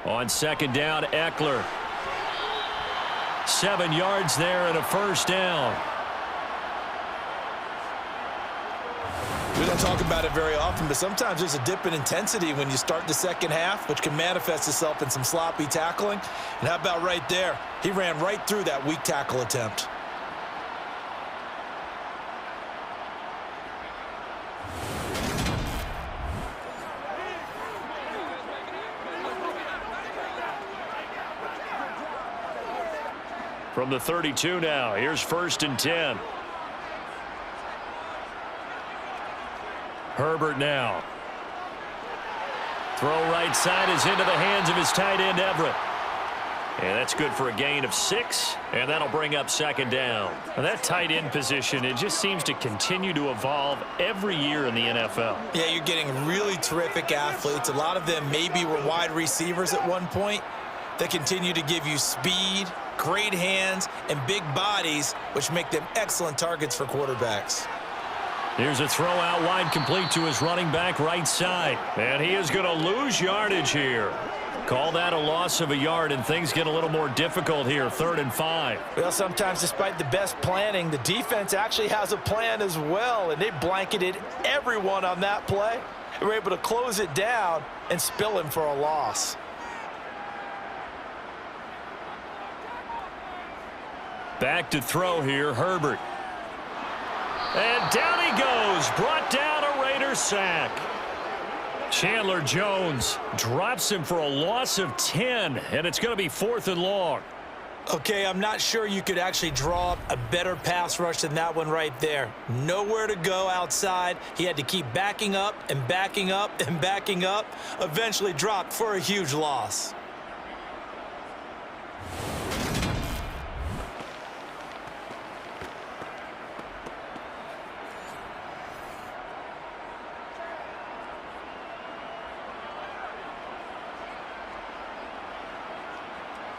On second down, Eckler. 7 yards there and a first down. We don't talk about it very often, but sometimes there's a dip in intensity when you start the second half, which can manifest itself in some sloppy tackling. And how about right there? He ran right through that weak tackle attempt. From the 32 now, here's 1st and 10. Herbert now. Throw right side is into the hands of his tight end, Everett. And that's good for a gain of 6, and that'll bring up second down. And that tight end position, it just seems to continue to evolve every year in the NFL. Yeah, you're getting really terrific athletes. A lot of them maybe were wide receivers at one point. They continue to give you speed, great hands, and big bodies, which make them excellent targets for quarterbacks. Here's a throw out wide, complete to his running back right side. And he is going to lose yardage here. Call that a loss of a yard, and things get a little more difficult here, 3rd and 5. Well, sometimes despite the best planning, the defense actually has a plan as well, and they blanketed everyone on that play. They were able to close it down and spill him for a loss. Back to throw here, Herbert. And down he goes, brought down a Raider sack. Chandler Jones drops him for a loss of 10, and it's going to be 4th and long. Okay, I'm not sure you could actually draw up a better pass rush than that one right there. Nowhere to go outside. He had to keep backing up and backing up and backing up. Eventually dropped for a huge loss.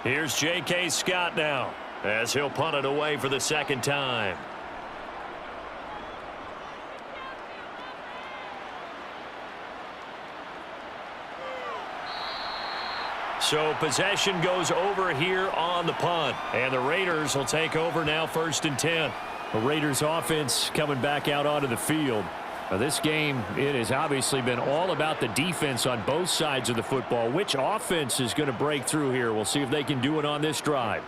Here's J.K. Scott now, as he'll punt it away for the second time. So possession goes over here on the punt, and the Raiders will take over now, 1st and 10. The Raiders offense coming back out onto the field. Now this game, it has obviously been all about the defense on both sides of the football. Which offense is going to break through here? We'll see if they can do it on this drive.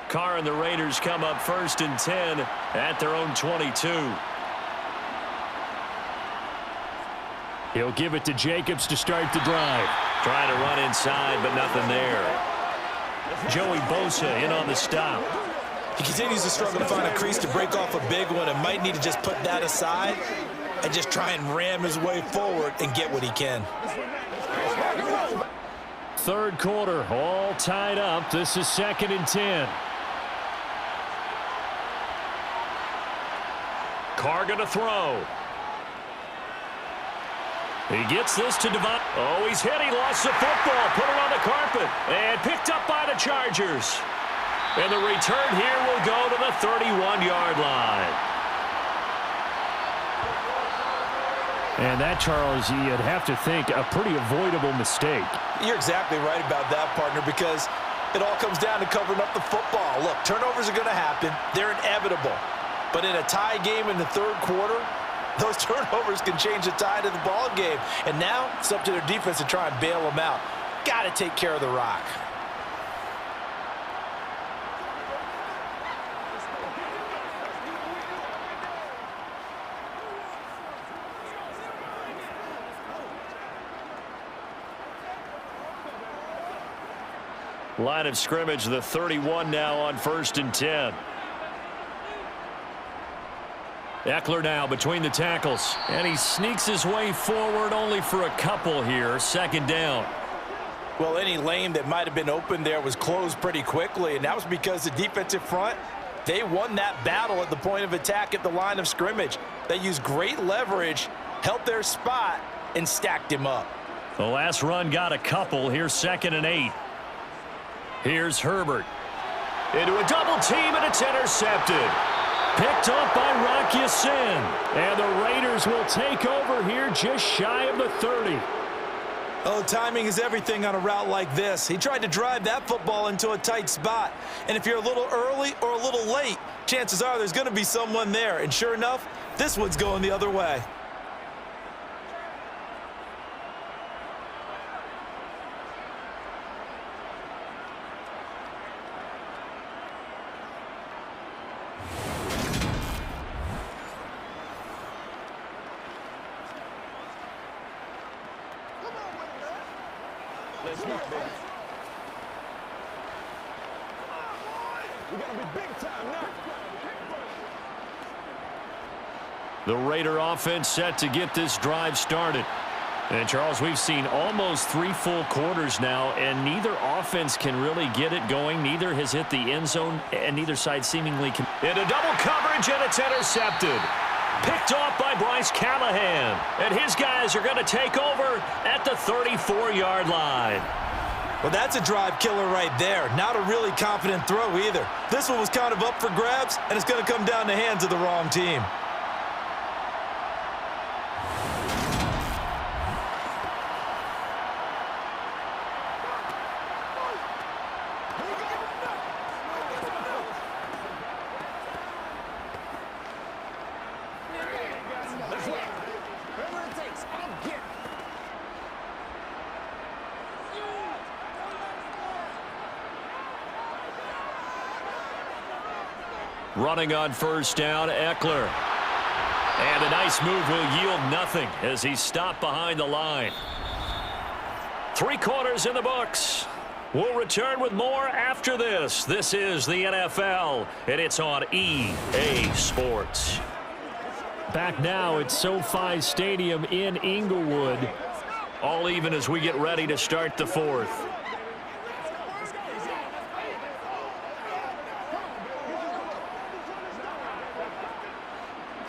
Carr and the Raiders come up 1st and 10 at their own 22. He'll give it to Jacobs to start the drive. Trying to run inside, but nothing there. Joey Bosa in on the stop. He continues to struggle to find a crease to break off a big one and might need to just put that aside and just try and ram his way forward and get what he can. Third quarter, all tied up. This is 2nd and 10. Carr going to throw. He gets this to Devon. Oh, he's hit. He lost the football. Put it on the carpet. And picked up by the Chargers. And the return here will go to the 31-yard line. And that, Charles, you'd have to think a pretty avoidable mistake. You're exactly right about that, partner, because it all comes down to covering up the football. Look, turnovers are going to happen. They're inevitable. But in a tie game in the third quarter, those turnovers can change the tide of the ball game. And now it's up to their defense to try and bail them out. Got to take care of the rock. Line of scrimmage, the 31 now on 1st and 10. Eckler now between the tackles. And he sneaks his way forward only for a couple here. 2nd down. Well, any lane that might have been open there was closed pretty quickly, and that was because the defensive front, they won that battle at the point of attack at the line of scrimmage. They used great leverage, held their spot, and stacked him up. The last run got a couple. Here's 2nd and 8. Here's Herbert. Into a double team, and it's intercepted. Picked up by Rocky Sin. And the Raiders will take over here just shy of the 30. Oh, timing is everything on a route like this. He tried to drive that football into a tight spot. And if you're a little early or a little late, chances are there's going to be someone there. And sure enough, this one's going the other way. Let's go, baby. We gotta be big time now. The Raider offense set to get this drive started. And, Charles, we've seen almost 3 full quarters now, and neither offense can really get it going. Neither has hit the end zone, and neither side seemingly can. Into double coverage, and it's intercepted. Picked off by Bryce Callahan. And his guys are going to take over at the 34-yard line. Well, that's a drive killer right there. Not a really confident throw either. This one was kind of up for grabs, and it's going to come down the hands of the wrong team. Running on first down, Eckler. And a nice move will yield nothing as he's stopped behind the line. 3 quarters in the books. We'll return with more after this. This is the NFL, and it's on EA Sports. Back now at SoFi Stadium in Inglewood. All even as we get ready to start the 4th.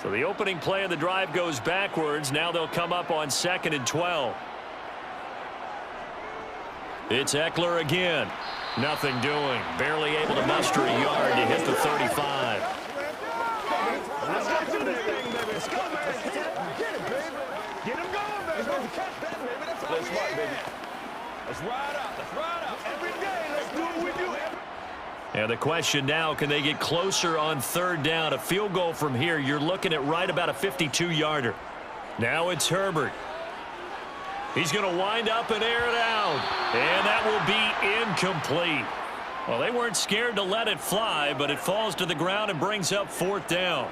So the opening play of the drive goes backwards. Now they'll come up on 2nd and 12. It's Eckler again. Nothing doing. Barely able to muster a yard to hit the 35. Let's go do this thing, baby. Let's go, man. Get it, baby. Get him going, baby. Let's catch that, baby. That's all we need, baby. Let's ride out. Let's ride out. Every day, let's do what we do. And the question now, can they get closer on 3rd down? A field goal from here, you're looking at right about a 52-yarder. Now it's Herbert. He's going to wind up and air it out. And that will be incomplete. Well, they weren't scared to let it fly, but it falls to the ground and brings up 4th down.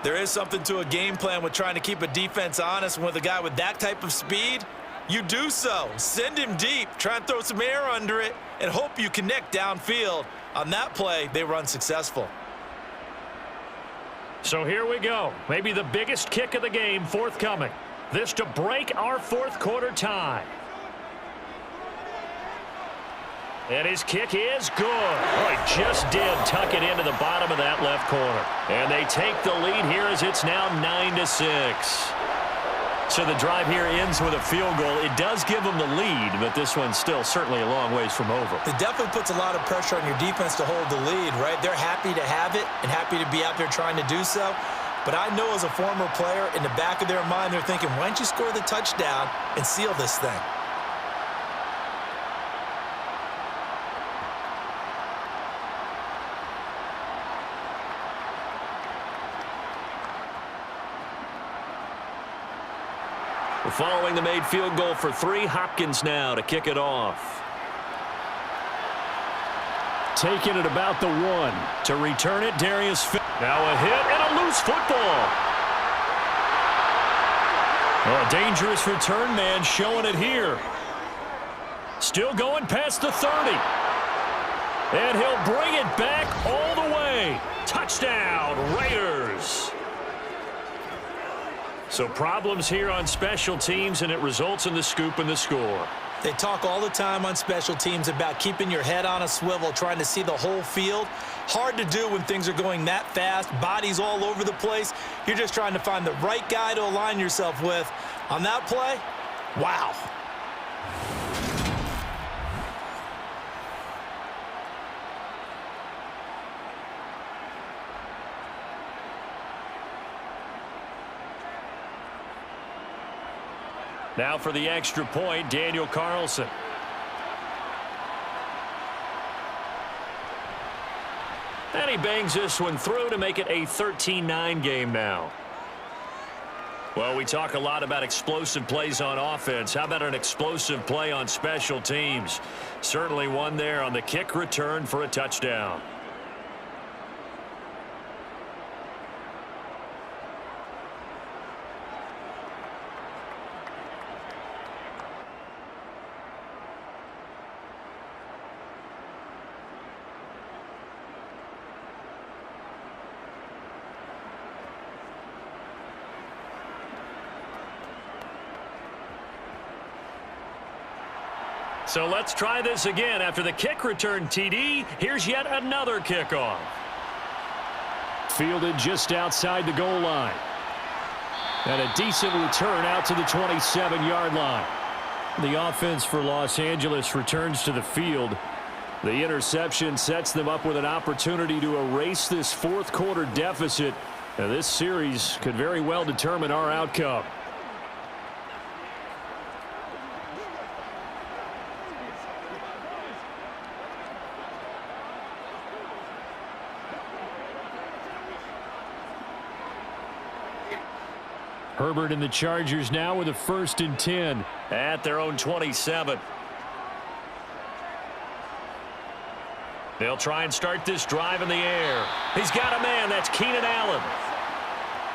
There is something to a game plan with trying to keep a defense honest. And with a guy with that type of speed, you do so. Send him deep, try and throw some air under it, and hope you connect downfield. On that play, they run successful. So here we go. Maybe the biggest kick of the game forthcoming. This to break our 4th quarter tie. And his kick is good. Oh, he just did tuck it into the bottom of that left corner. And they take the lead here as it's now 9-6. So the drive here ends with a field goal. It does give them the lead, but this one's still certainly a long ways from over. It definitely puts a lot of pressure on your defense to hold the lead, right? They're happy to have it and happy to be out there trying to do so. But I know as a former player, in the back of their mind, they're thinking, why don't you score the touchdown and seal this thing? Following the made field goal for 3, Hopkins now to kick it off. Taking it about the 1. To return it, Darius. Now a hit and a loose football. Oh, a dangerous return man showing it here. Still going past the 30. And he'll bring it back all the way. Touchdown, Raiders. So problems here on special teams, and it results in the scoop and the score. They talk all the time on special teams about keeping your head on a swivel, trying to see the whole field. Hard to do when things are going that fast, bodies all over the place. You're just trying to find the right guy to align yourself with. On that play, wow. Now for the extra point, Daniel Carlson. And he bangs this one through to make it a 13-9 game now. Well, we talk a lot about explosive plays on offense. How about an explosive play on special teams? Certainly one there on the kick return for a touchdown. So let's try this again. After the kick return TD, here's yet another kickoff. Fielded just outside the goal line. And a decent return out to the 27-yard line. The offense for Los Angeles returns to the field. The interception sets them up with an opportunity to erase this fourth quarter deficit. Now, this series could very well determine our outcome. Herbert and the Chargers now with a 1st and 10. At their own 27. They'll try and start this drive in the air. He's got a man. That's Keenan Allen.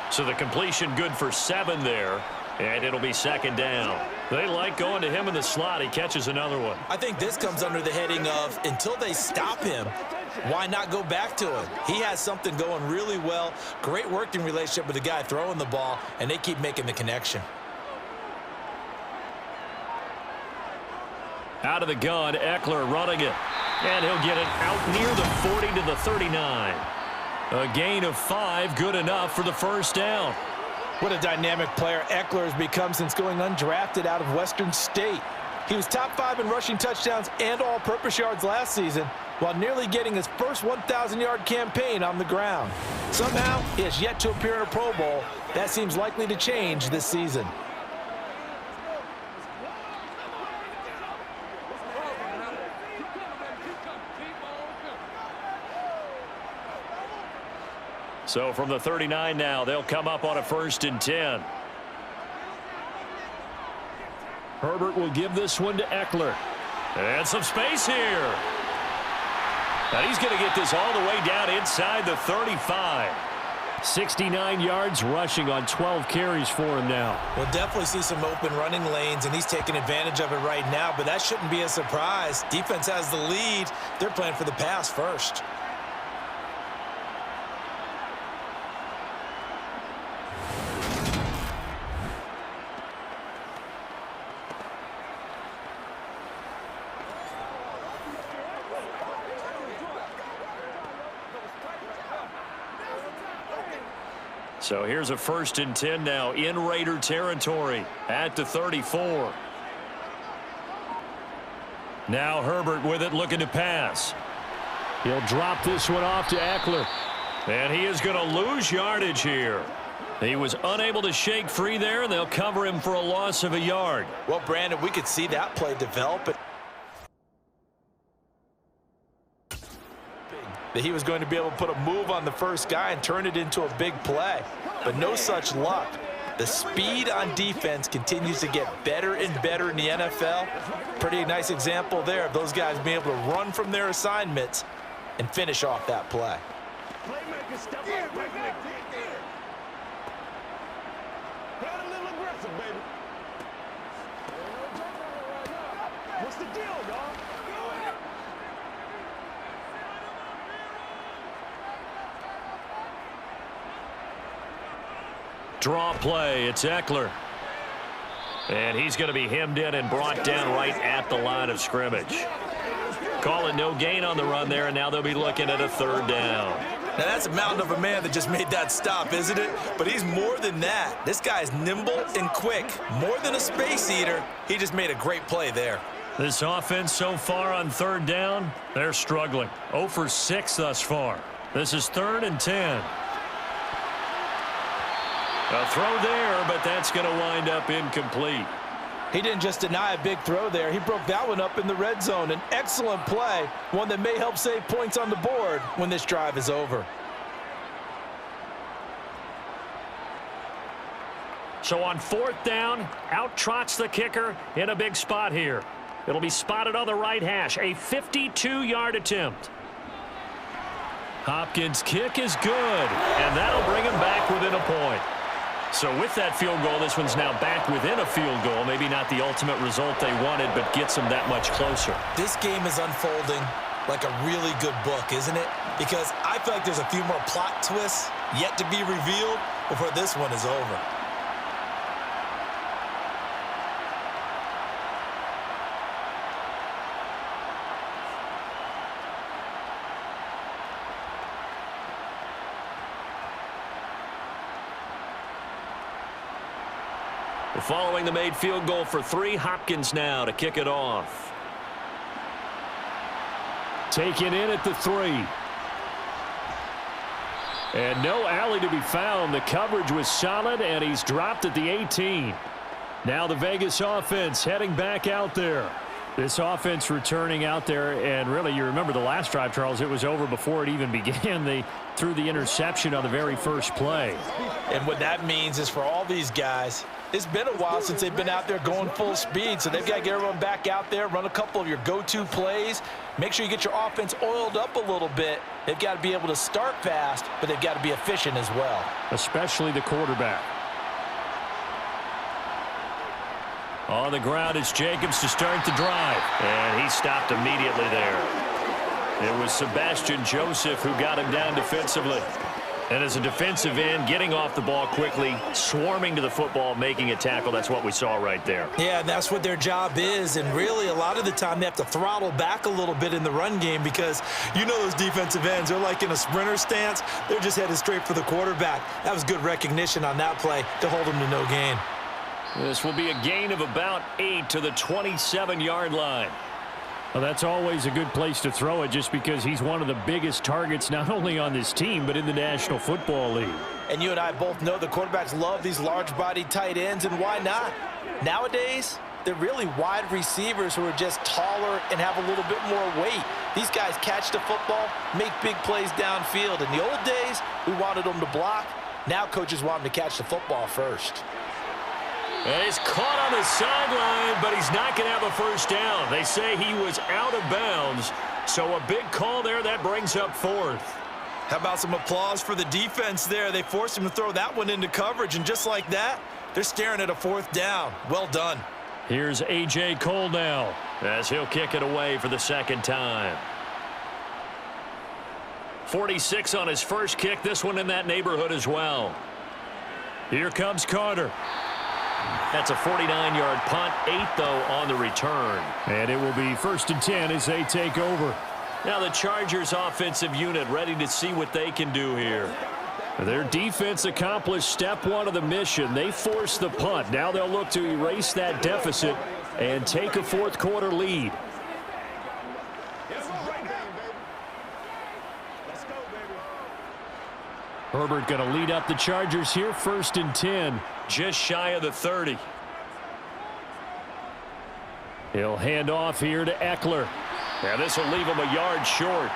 So the completion good for 7 there. And it'll be 2nd down. They like going to him in the slot. He catches another one. I think this comes under the heading of until they stop him, why not go back to him? He has something going really well. Great working relationship with the guy throwing the ball, and they keep making the connection. Out of the gun, Eckler running it. And he'll get it out near the 40 to the 39. A gain of 5, good enough for the 1st down. What a dynamic player Eckler has become since going undrafted out of Western State. He was top 5 in rushing touchdowns and all-purpose yards last season, while nearly getting his first 1,000-yard campaign on the ground. Somehow, he has yet to appear in a Pro Bowl. That seems likely to change this season. So from the 39 now, they'll come up on a 1st and 10. Herbert will give this one to Eckler. And some space here. And he's going to get this all the way down inside the 35. 69 yards rushing on 12 carries for him now. We'll definitely see some open running lanes, and he's taking advantage of it right now, but that shouldn't be a surprise. Defense has the lead. They're playing for the pass first. So here's a 1st and 10 now in Raider territory at the 34. Now Herbert with it, looking to pass. He'll drop this one off to Eckler. And he is going to lose yardage here. He was unable to shake free there, and they'll cover him for a loss of a yard. Well, Brandon, we could see that play develop. That he was going to be able to put a move on the first guy and turn it into a big play. But no such luck. The speed on defense continues to get better and better in the NFL. Pretty nice example there of those guys being able to run from their assignments and finish off that play. Playmaker, step up, playmaker. Got a little aggressive, baby. What's the deal, y'all? Draw play, it's Eckler. And he's going to be hemmed in and brought down right at the line of scrimmage. Calling no gain on the run there, and now they'll be looking at a 3rd down. Now, that's a mountain of a man that just made that stop, isn't it? But he's more than that. This guy's nimble and quick. More than a space eater. He just made a great play there. This offense so far on 3rd down, they're struggling. 0 for 6 thus far. This is 3rd and 10. A throw there, but that's going to wind up incomplete. He didn't just deny a big throw there. He broke that one up in the red zone. An excellent play, one that may help save points on the board when this drive is over. So on 4th down, out trots the kicker in a big spot here. It'll be spotted on the right hash, a 52-yard attempt. Hopkins' kick is good, and that'll bring him back within a point. So with that field goal, this one's now back within a field goal. Maybe not the ultimate result they wanted, but gets them that much closer. This game is unfolding like a really good book, isn't it? Because I feel like there's a few more plot twists yet to be revealed before this one is over. Following the made field goal for 3, Hopkins now to kick it off. Taken in at the 3. And no alley to be found. The coverage was solid, and he's dropped at the 18. Now the Vegas offense heading back out there. This offense returning out there, and really, you remember the last drive, Charles, it was over before it even began. They threw the interception on the very first play. And what that means is for all these guys, it's been a while since they've been out there going full speed, so they've got to get everyone back out there, run a couple of your go-to plays, make sure you get your offense oiled up a little bit. They've got to be able to start fast, but they've got to be efficient as well. Especially the quarterback. On the ground, it's Jacobs to start the drive. And he stopped immediately there. It was Sebastian Joseph who got him down defensively. And as a defensive end, getting off the ball quickly, swarming to the football, making a tackle, that's what we saw right there. Yeah, and that's what their job is. And really, a lot of the time, they have to throttle back a little bit in the run game because you know those defensive ends, they're like in a sprinter stance. They're just headed straight for the quarterback. That was good recognition on that play to hold them to no gain. This will be a gain of about 8 to the 27-yard line. Well, that's always a good place to throw it just because he's one of the biggest targets not only on this team but in the National Football League. And you and I both know the quarterbacks love these large-bodied tight ends, and why not? Nowadays, they're really wide receivers who are just taller and have a little bit more weight. These guys catch the football, make big plays downfield. In the old days, we wanted them to block. Now coaches want them to catch the football first. And he's caught on the sideline, but he's not going to have a first down. They say he was out of bounds, so a big call there. That brings up 4th. How about some applause for the defense there? They forced him to throw that one into coverage, and just like that, they're staring at a 4th down. Well done. Here's A.J. Cole now as he'll kick it away for the 2nd time. 46 on his first kick. This one in that neighborhood as well. Here comes Carter. That's a 49-yard punt, 8 though on the return. And it will be 1st and 10 as they take over. Now the Chargers offensive unit ready to see what they can do here. Their defense accomplished step 1 of the mission. They forced the punt. Now they'll look to erase that deficit and take a 4th quarter lead. Herbert going to lead up the Chargers here, 1st and 10. Just shy of the 30. He'll hand off here to Eckler. Now this will leave him a yard short.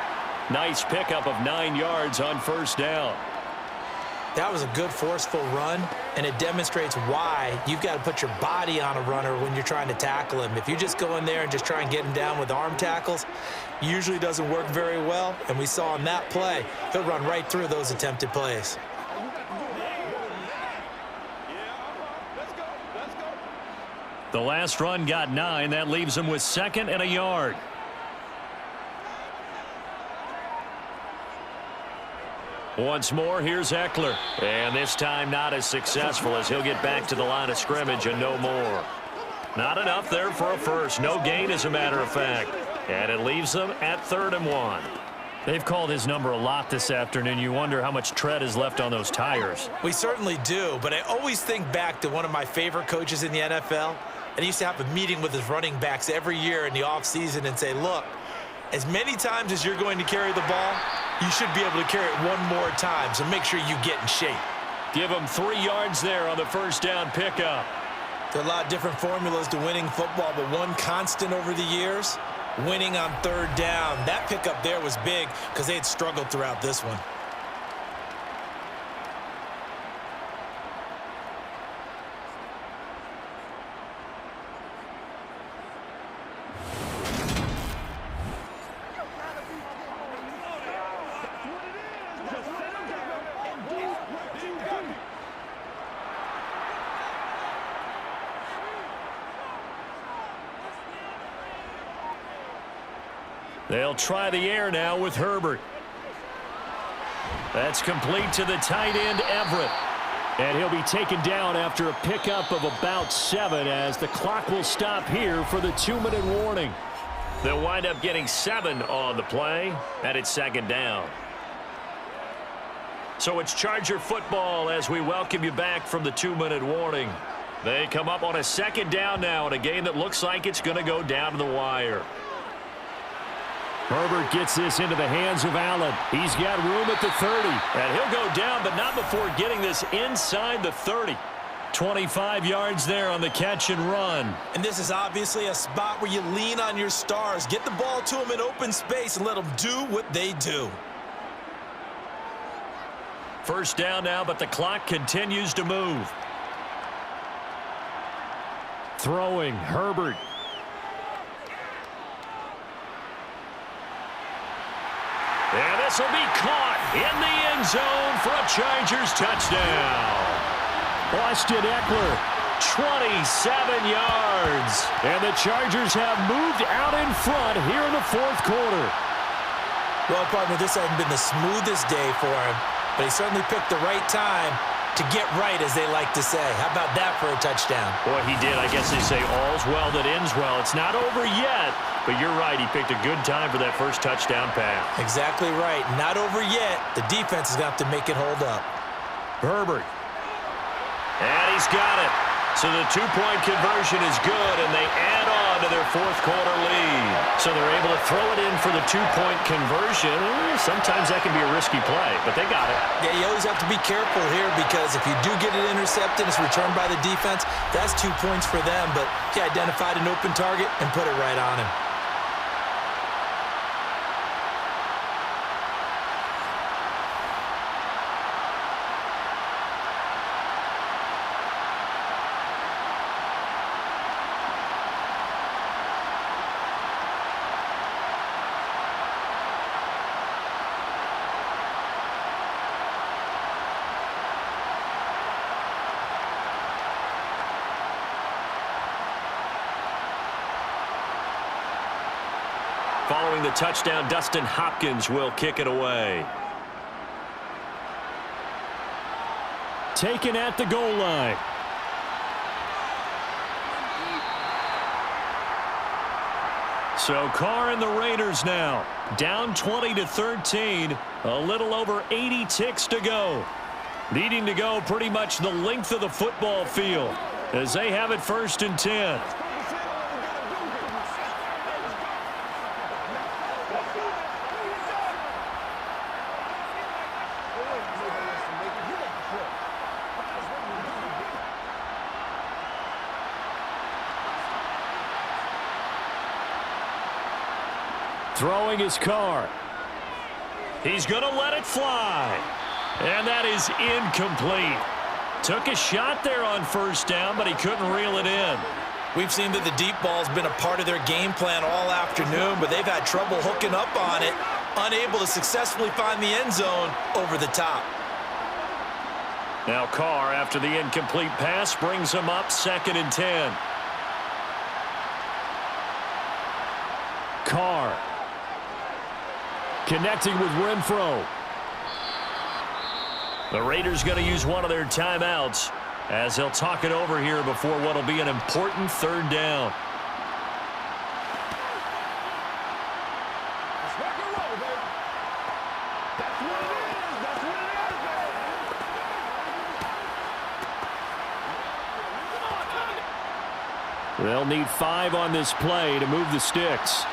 Nice pickup of 9 yards on 1st down. That was a good forceful run, and it demonstrates why you've got to put your body on a runner when you're trying to tackle him. If you just go in there and just try and get him down with arm tackles, usually doesn't work very well, and we saw on that play, he'll run right through those attempted plays. The last run got 9. That leaves him with 2nd and a yard. Once more, here's Eckler. And this time not as successful as he'll get back to the line of scrimmage and no more. Not enough there for a first. No gain, as a matter of fact. And it leaves them at 3rd and 1. They've called his number a lot this afternoon. You wonder how much tread is left on those tires. We certainly do, but I always think back to one of my favorite coaches in the NFL. And he used to have a meeting with his running backs every year in the offseason and say, look, as many times as you're going to carry the ball, you should be able to carry it one more time, so make sure you get in shape. Give him 3 yards there on the first down pickup. There are a lot of different formulas to winning football, but one constant over the years, winning on 3rd down. That pickup there was big because they had struggled throughout this one. They'll try the air now with Herbert. That's complete to the tight end, Everett. And he'll be taken down after a pickup of about 7 as the clock will stop here for the 2-minute warning. They'll wind up getting 7 on the play, and it's 2nd down. So it's Charger football as we welcome you back from the 2-minute warning. They come up on a 2nd down now in a game that looks like it's going to go down to the wire. Herbert gets this into the hands of Allen. He's got room at the 30. And he'll go down, but not before getting this inside the 30. 25 yards there on the catch and run. And this is obviously a spot where you lean on your stars. Get the ball to them in open space and let them do what they do. First down now, but the clock continues to move. Throwing, Herbert. And this will be caught in the end zone for a Chargers touchdown. Austin Eckler, 27 yards. And the Chargers have moved out in front here in the 4th quarter. Well, partner, this hasn't been the smoothest day for him, but he certainly picked the right time to get right, as they like to say. How about that for a touchdown? Boy, he did. I guess they say all's well that ends well. It's not over yet, but you're right. He picked a good time for that first touchdown pass. Exactly right. Not over yet. The defense is going to have to make it hold up. Herbert. And he's got it. So the 2-point conversion is good, and they add on to their 4th quarter lead. So they're able to throw it in for the 2-point conversion. Sometimes that can be a risky play, but they got it. Yeah, you always have to be careful here because if you do get it intercepted, it's returned by the defense. That's 2 points for them, but he identified an open target and put it right on him. Following the touchdown, Dustin Hopkins will kick it away. Taken at the goal line. So Carr and the Raiders now down 20-13. A little over 80 ticks to go. Needing to go pretty much the length of the football field as they have it 1st and 10. Throwing his Carr. He's going to let it fly. And that is incomplete. Took a shot there on 1st down, but he couldn't reel it in. We've seen that the deep ball's been a part of their game plan all afternoon, but they've had trouble hooking up on it, unable to successfully find the end zone over the top. Now Carr, after the incomplete pass, brings him up 2nd and 10. Carr connecting with Renfro. The Raiders going to use one of their timeouts as they'll talk it over here before what will be an important third down. Let's rock and roll, baby. That's what it is. That's what it is, baby. They'll need 5 on this play to move the sticks.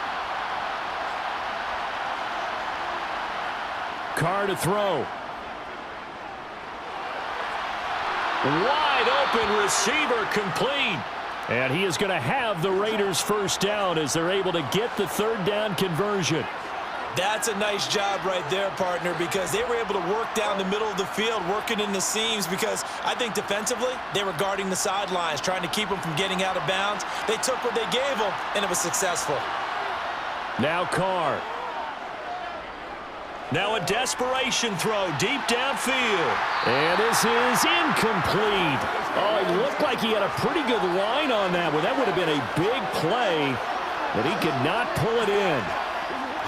Carr to throw. Wide open receiver complete. And he is going to have the Raiders first down as they're able to get the third down conversion. That's a nice job right there, partner, because they were able to work down the middle of the field, working in the seams, because I think defensively they were guarding the sidelines, trying to keep them from getting out of bounds. They took what they gave them, and it was successful. Now Carr. Now a desperation throw deep downfield. And this is incomplete. Oh, it looked like he had a pretty good line on that one. That would have been a big play, but he could not pull it in.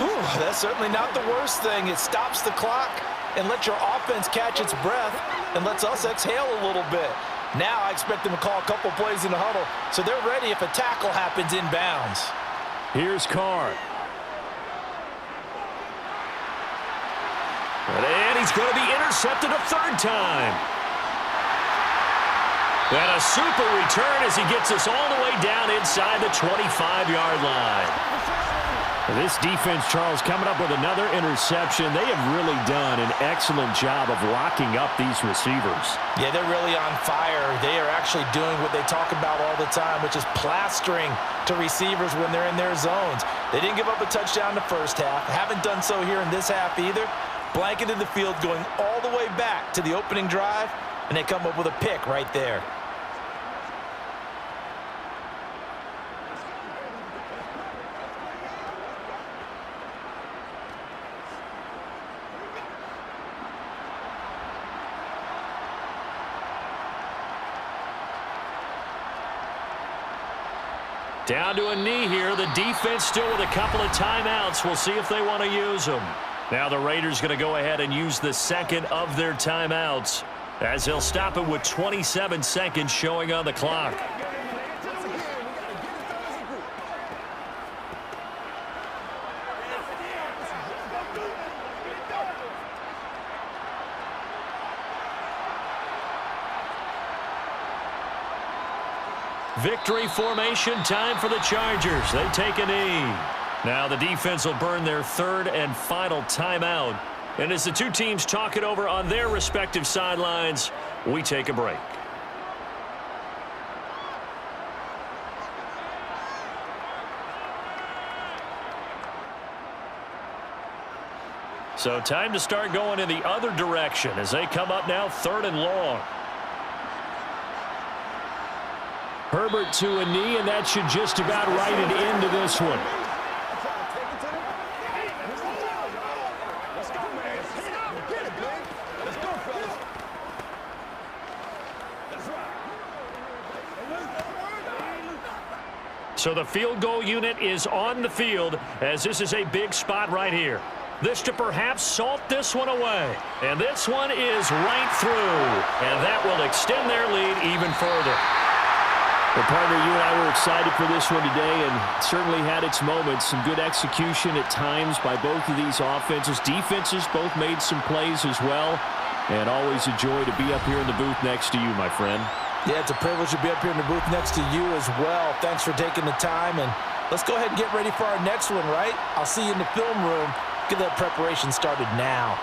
Whew, that's certainly not the worst thing. It stops the clock and lets your offense catch its breath and lets us exhale a little bit. Now I expect them to call a couple plays in the huddle so they're ready if a tackle happens inbounds. Here's Carr. And he's going to be intercepted a third time. And a super return as he gets us all the way down inside the 25-yard line. This defense, Charles, coming up with another interception. They have really done an excellent job of locking up these receivers. Yeah, they're really on fire. They are actually doing what they talk about all the time, which is plastering to receivers when they're in their zones. They didn't give up a touchdown the first half. Haven't done so here in this half either. Blanketed the field going all the way back to the opening drive, and they come up with a pick right there. Down to a knee here. The defense still with a couple of timeouts. We'll see if they want to use them. Now the Raiders going to go ahead and use the second of their timeouts as they'll stop it with 27 seconds showing on the clock. Victory formation time for the Chargers. They take a knee. Now the defense will burn their third and final timeout. And as the two teams talk it over on their respective sidelines, we take a break. So time to start going in the other direction as they come up now third and long. Herbert to a knee, and that should just about write it into this one. So the field goal unit is on the field as this is a big spot right here. This to perhaps salt this one away. And this one is right through. And that will extend their lead even further. Well, partner, you and I were excited for this one today, and certainly had its moments. Some good execution at times by both of these offenses. Defenses both made some plays as well. And always a joy to be up here in the booth next to you, my friend. Yeah, it's a privilege to be up here in the booth next to you as well. Thanks for taking the time, and let's go ahead and get ready for our next one, right? I'll see you in the film room. Get that preparation started now.